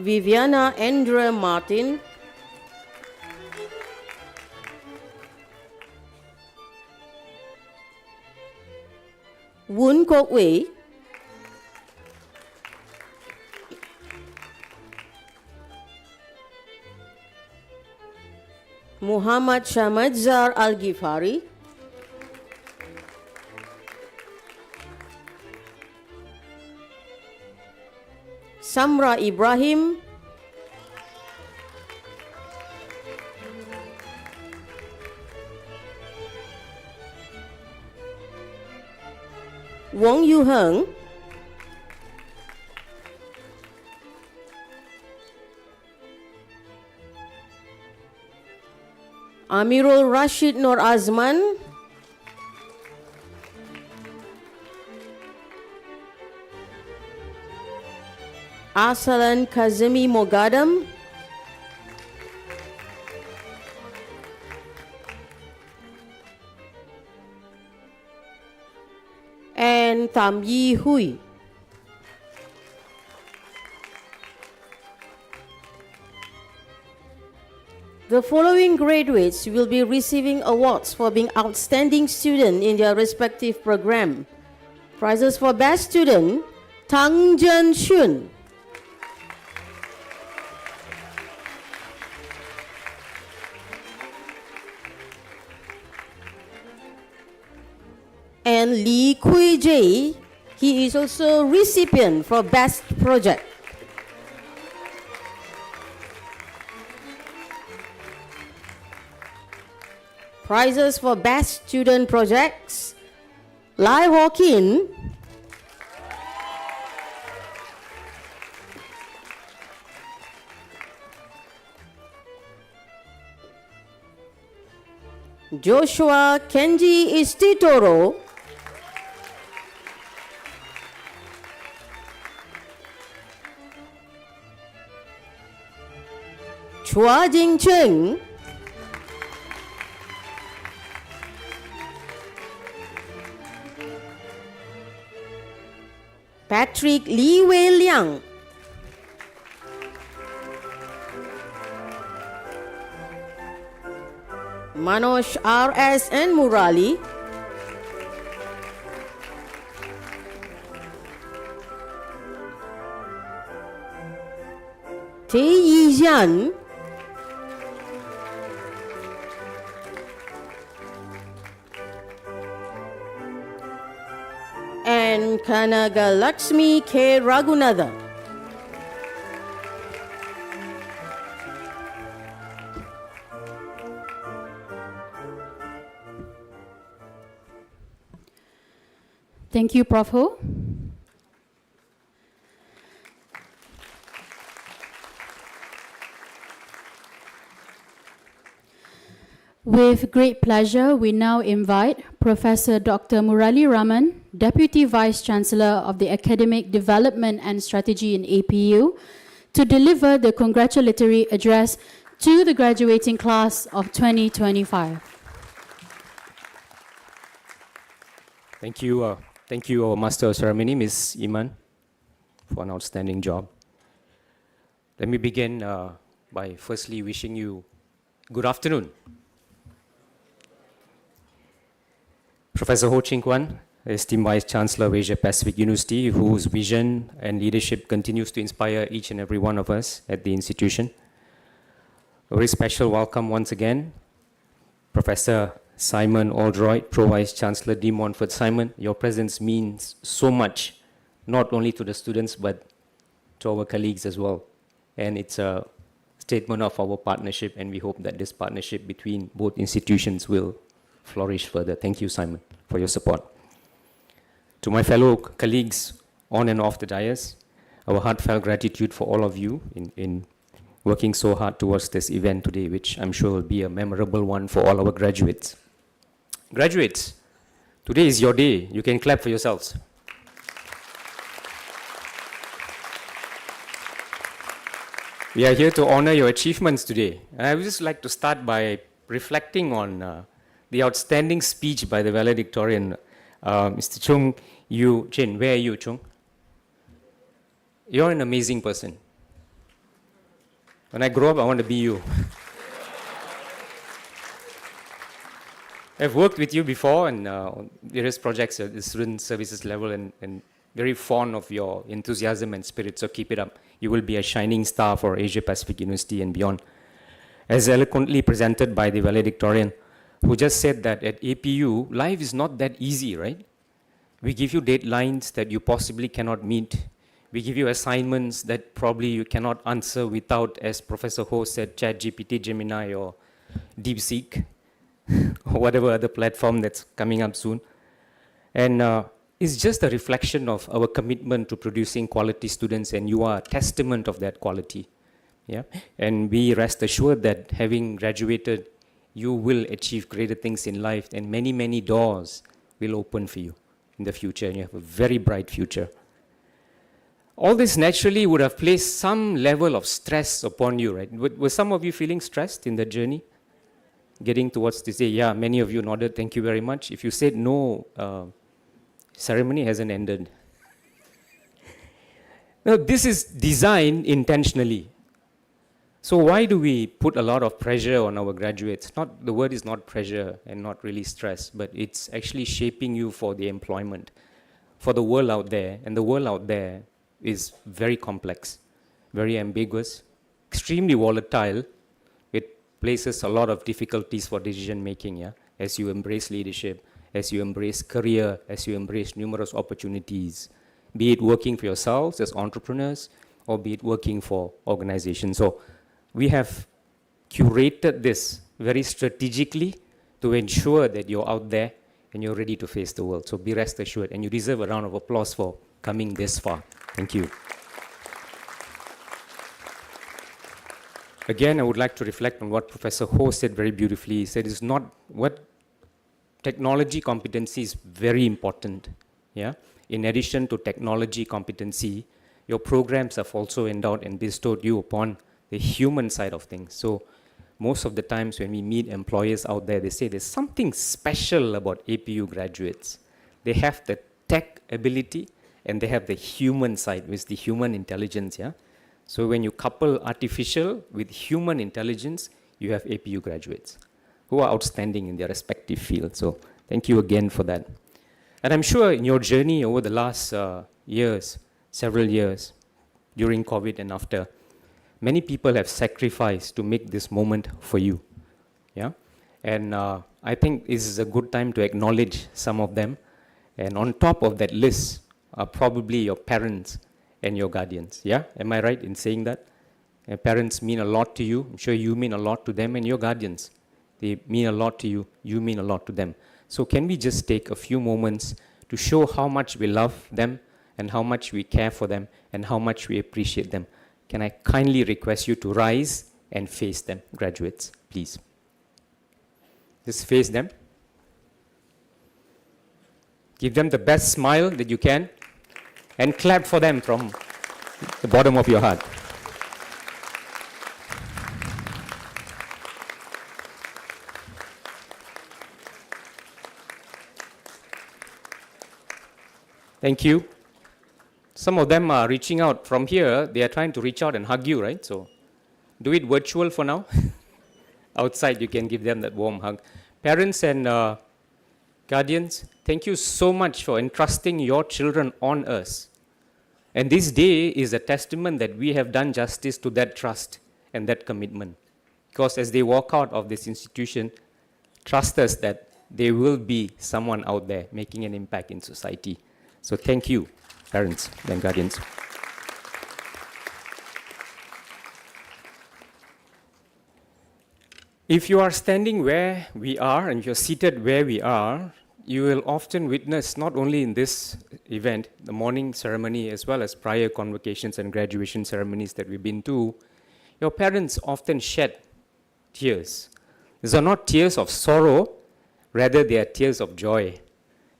Viviana Andrea Martin, Woon Kok Wei, Muhammad Shamadzar Al-Ghifari, Samra Ibrahim, Wong Yu Heng, Amirul Rashid Nur Azman, Asalan Kazemi Mogadam, and Tam Yi Hui. The following graduates will be receiving awards for being outstanding student in their respective program. Prizes for best student, Tang Jen Shun. And Lee Kui Jae, he is also recipient for best project. Prizes for best student projects, Lai Ho Kin, Joshua Kenji Istitoro, Chua Jing Cheng, Patrick Lee Wei Liang, Manoj R.S. and Murali, Tae Yi Jian, and Kanagalakshmi K. Raghunathan. Thank you, Prof. Ho. With great pleasure, we now invite Professor Dr. Murali Raman, Deputy Vice-Chancellor of the Academic Development and Strategy in APU, to deliver the congratulatory address to the graduating class of 2025. Thank you, our Master of Ceremony, Ms. Iman, for an outstanding job. Let me begin by firstly wishing you good afternoon. Professor Ho Ching Kwan, esteemed Vice Chancellor of Asia Pacific University, whose vision and leadership continues to inspire each and every one of us at the institution. A very special welcome once again, Professor Simon Aldroyd, Pro Vice Chancellor de Montfort Simon. Your presence means so much, not only to the students, but to our colleagues as well. And it's a statement of our partnership, and we hope that this partnership between both institutions will flourish further. Thank you, Simon, for your support. To my fellow colleagues on and off the dais, our heartfelt gratitude for all of you in working so hard towards this event today, which I'm sure will be a memorable one for all our graduates. Graduates, today is your day. You can clap for yourselves. We are here to honor your achievements today. And I would just like to start by reflecting on the outstanding speech by the valedictorian, Mr. Chung Yu Chin. Where are you, Chung? You're an amazing person. When I grow up, I want to be you. I've worked with you before and on various projects at the student services level and very fond of your enthusiasm and spirit, so keep it up. You will be a shining star for Asia Pacific University and beyond. As eloquently presented by the Valedictorian, who just said that at APU, life is not that easy, right? We give you deadlines that you possibly cannot meet. We give you assignments that probably you cannot answer without, as Professor Ho said, ChatGPT, Gemini, or DeepSeek, or whatever other platform that's coming up soon. And it's just a reflection of our commitment to producing quality students, and you are a testament of that quality. Yeah? And we rest assured that having graduated, you will achieve greater things in life, and many, many doors will open for you in the future, and you have a very bright future. All this naturally would have placed some level of stress upon you, right? Were some of you feeling stressed in the journey? Getting towards this day, yeah, many of you nodded, thank you very much. If you said no, ceremony hasn't ended. Now, this is designed intentionally. So why do we put a lot of pressure on our graduates? The word is not pressure and not really stress, but it's actually shaping you for the employment, for the world out there. And the world out there is very complex, very ambiguous, extremely volatile. Places a lot of difficulties for decision making, yeah? As you embrace leadership, as you embrace career, as you embrace numerous opportunities, be it working for yourselves as entrepreneurs, or be it working for organizations. So we have curated this very strategically to ensure that you're out there and you're ready to face the world. So be rest assured, and you deserve a round of applause for coming this far. Thank you. Again, I would like to reflect on what Professor Ho said very beautifully. He said it's not what technology competency is very important. Yeah? In addition to technology competency, your programs have also endowed and bestowed you upon the human side of things. So most of the times when we meet employers out there, they say there's something special about APU graduates. They have the tech ability and they have the human side, with the human intelligence. Yeah? So when you couple artificial with human intelligence, you have APU graduates who are outstanding in their respective fields. So thank you again for that. And I'm sure in your journey over the last years, several years, during COVID and after, many people have sacrificed to make this moment for you. Yeah? And I think this is a good time to acknowledge some of them. And on top of that list are probably your parents and your guardians. Yeah? Am I right in saying that? And parents mean a lot to you. I'm sure you mean a lot to them, and your guardians. They mean a lot to you. You mean a lot to them. So can we just take a few moments to show how much we love them and how much we care for them and how much we appreciate them? Can I kindly request you to rise and face them, graduates, please? Just face them. Give them the best smile that you can. And clap for them from the bottom of your heart. Thank you. Some of them are reaching out from here. They are trying to reach out and hug you, right? So do it virtual for now. Outside, you can give them that warm hug. Parents and guardians, thank you so much for entrusting your children on us. And this day is a testament that we have done justice to that trust and that commitment. Because as they walk out of this institution, trust us that there will be someone out there making an impact in society. So thank you, parents and guardians. If you are standing where we are and you're seated where we are, you will often witness, not only in this event, the morning ceremony, as well as prior convocations and graduation ceremonies that we've been to, your parents often shed tears. These are not tears of sorrow, rather they are tears of joy.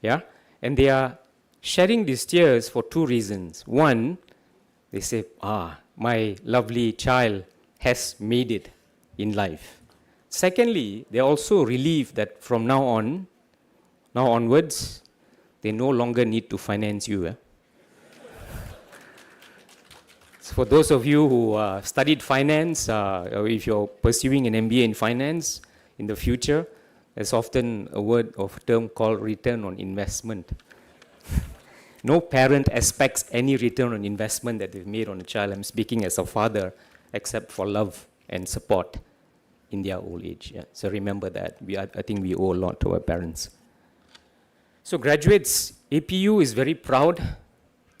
Yeah? And they are shedding these tears for two reasons. One, they say, my lovely child has made it in life. Secondly, they are also relieved that from now onwards, they no longer need to finance you. For those of you who studied finance, or if you're pursuing an MBA in finance in the future, there's often a word or term called return on investment. No parent expects any return on investment that they've made on a child. I'm speaking as a father, except for love and support in their old age. Yeah. So remember that. I think we owe a lot to our parents. So graduates, APU is very proud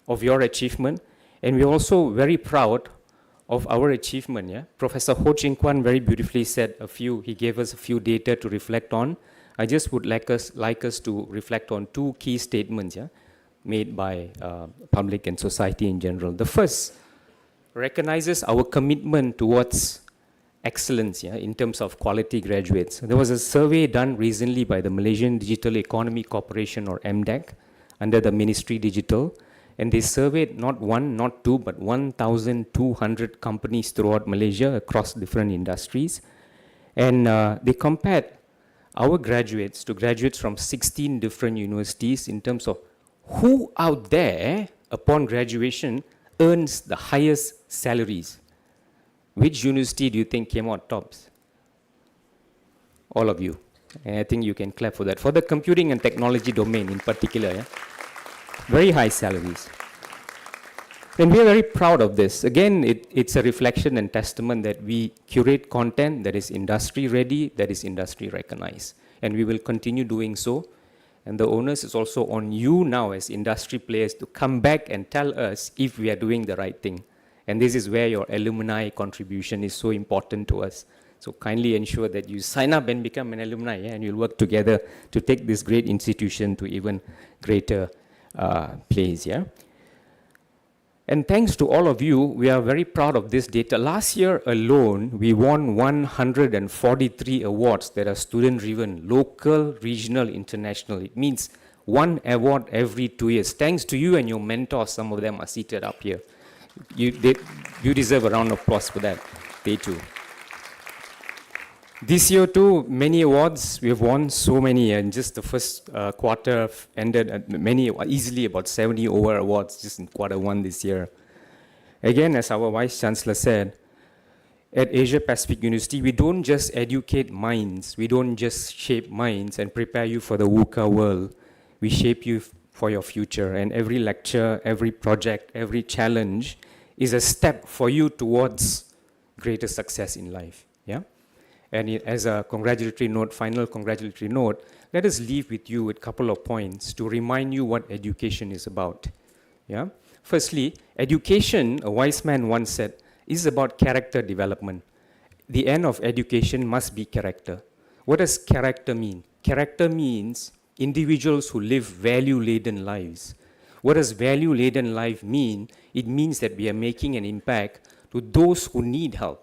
of your achievement, and we're also very proud of our achievement. Yeah? Professor Ho Ching Kwan very beautifully said he gave us a few data to reflect on. I just would like us to reflect on two key statements, yeah, made by public and society in general. The first recognizes our commitment towards excellence, yeah, in terms of quality graduates. There was a survey done recently by the Malaysian Digital Economy Corporation, or MDEC, under the Ministry Digital, and they surveyed not one, not two, but 1,200 companies throughout Malaysia across different industries. And they compared our graduates to graduates from 16 different universities in terms of who out there, upon graduation, earns the highest salaries. Which university do you think came out tops? All of you. And I think you can clap for that. For the computing and technology domain in particular, yeah? Very high salaries. And we are very proud of this. Again, it's a reflection and testament that we curate content that is industry ready, that is industry recognized. And we will continue doing so. And the onus is also on you now as industry players to come back and tell us if we are doing the right thing. And this is where your alumni contribution is so important to us. So kindly ensure that you sign up and become an alumni, yeah, and you'll work together to take this great institution to even greater place. Yeah? And thanks to all of you, we are very proud of this data. Last year alone, we won 143 awards that are student-driven, local, regional, international. It means one award every 2 years. Thanks to you and your mentors, some of them are seated up here. You deserve a round of applause for that. They too. This year too, many awards. We have won so many, and just the first quarter ended at easily about 70 over awards just in quarter one this year. Again, as our Vice Chancellor said, at Asia Pacific University, we don't just educate minds, we don't just shape minds and prepare you for the VUCA world. We shape you for your future, and every lecture, every project, every challenge is a step for you towards greater success in life. Yeah? And as a congratulatory note, final congratulatory note, let us leave with you with a couple of points to remind you what education is about. Yeah? Firstly, education, a wise man once said, is about character development. The end of education must be character. What does character mean? Character means individuals who live value-laden lives. What does value-laden life mean? It means that we are making an impact to those who need help.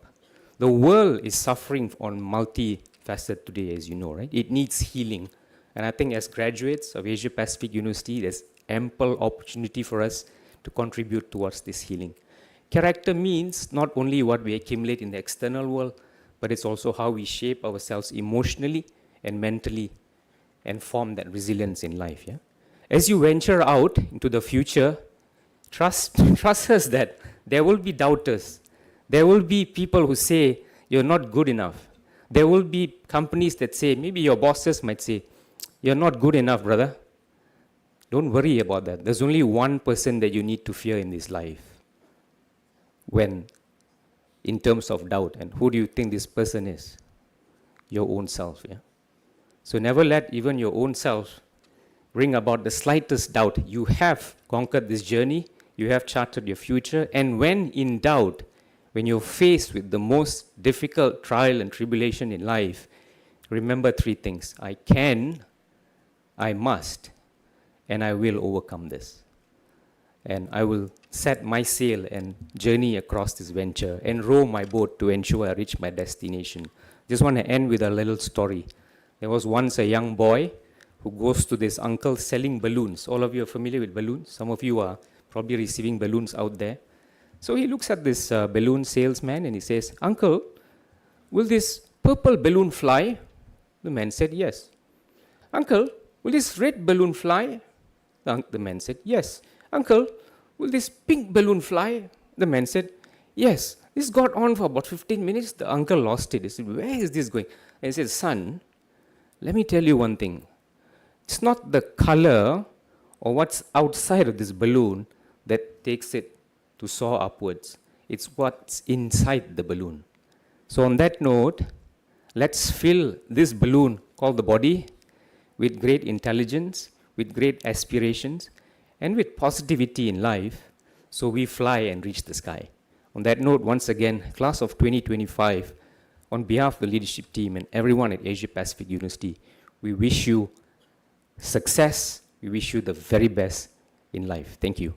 The world is suffering on multifaceted today, as you know, right? It needs healing. And I think as graduates of Asia Pacific University, there's ample opportunity for us to contribute towards this healing. Character means not only what we accumulate in the external world, but it's also how we shape ourselves emotionally and mentally and form that resilience in life. Yeah? As you venture out into the future, trust us that there will be doubters. There will be people who say, you're not good enough. There will be companies that say, maybe your bosses might say, you're not good enough, brother. Don't worry about that. There's only one person that you need to fear in this life when, in terms of doubt. And who do you think this person is? Your own self, yeah? So never let even your own self bring about the slightest doubt. You have conquered this journey. You have charted your future. And when in doubt, when you're faced with the most difficult trial and tribulation in life, remember three things. I can, I must, and I will overcome this. And I will set my sail and journey across this venture and row my boat to ensure I reach my destination. Just want to end with a little story. There was once a young boy who goes to this uncle selling balloons. All of you are familiar with balloons. Some of you are probably receiving balloons out there. So he looks at this balloon salesman and he says, "Uncle, will this purple balloon fly?" The man said, "Yes." "Uncle, will this red balloon fly?" The man said, "Yes." "Uncle, will this pink balloon fly?" The man said, yes, this got on for about 15 minutes. The uncle lost it. He said, where is this going? And he said, son, let me tell you one thing. It's not the color or what's outside of this balloon that takes it to soar upwards. It's what's inside the balloon. So on that note, let's fill this balloon called the body with great intelligence, with great aspirations, and with positivity in life, so we fly and reach the sky. On that note, once again, class of 2025, on behalf of the leadership team and everyone at Asia Pacific University, we wish you success. We wish you the very best in life. Thank you.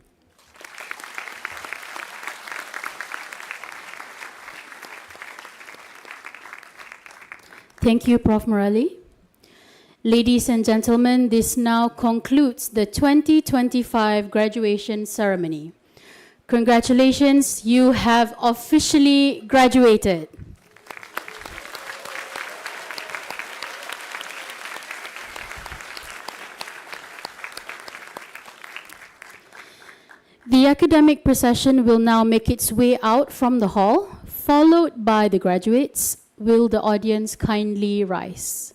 Thank you, Prof. Murali. Ladies and gentlemen, this now concludes the 2025 graduation ceremony. Congratulations, you have officially graduated. The academic procession will now make its way out from the hall, followed by the graduates. Will the audience kindly rise?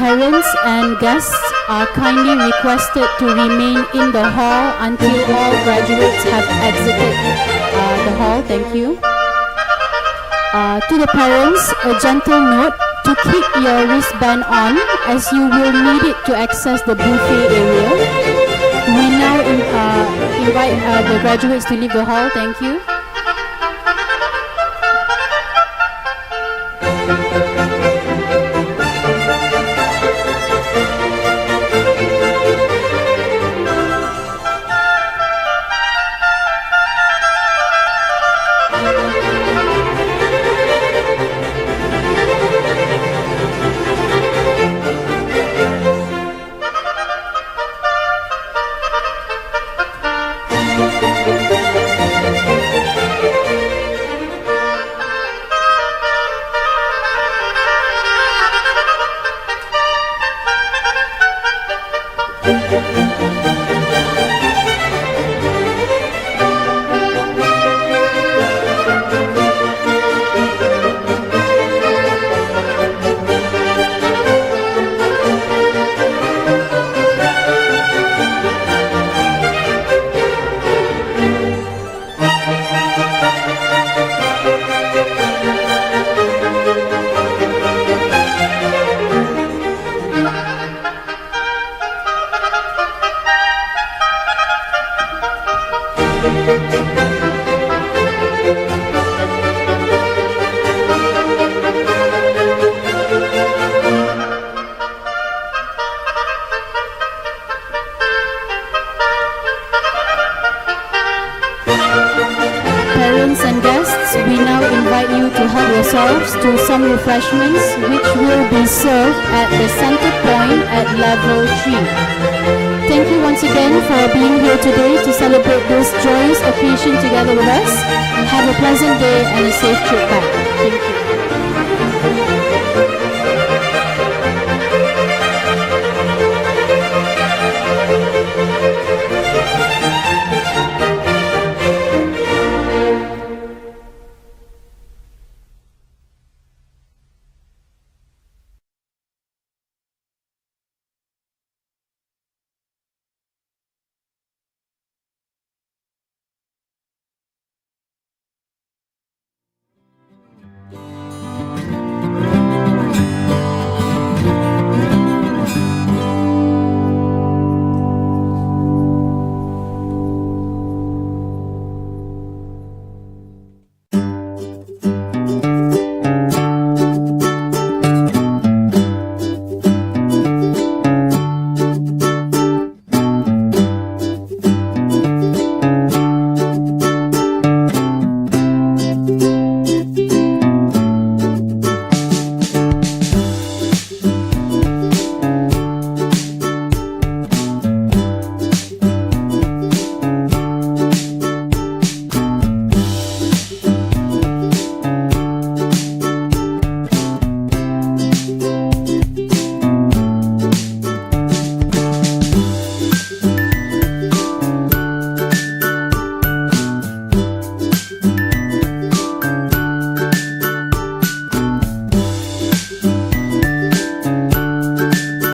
Parents and guests are kindly requested to remain in the hall until all graduates have exited the hall. Thank you. To the parents, a gentle note to keep your wristband on as you will need it to access the buffet area. We now invite the graduates to leave the hall. Thank you. Parents and guests, we now invite you to help yourselves to some refreshments which will be served at the center point at level 3. Thank you once again for being here today to celebrate this joyous occasion together with us. Have a pleasant day and a safe trip back. Thank you.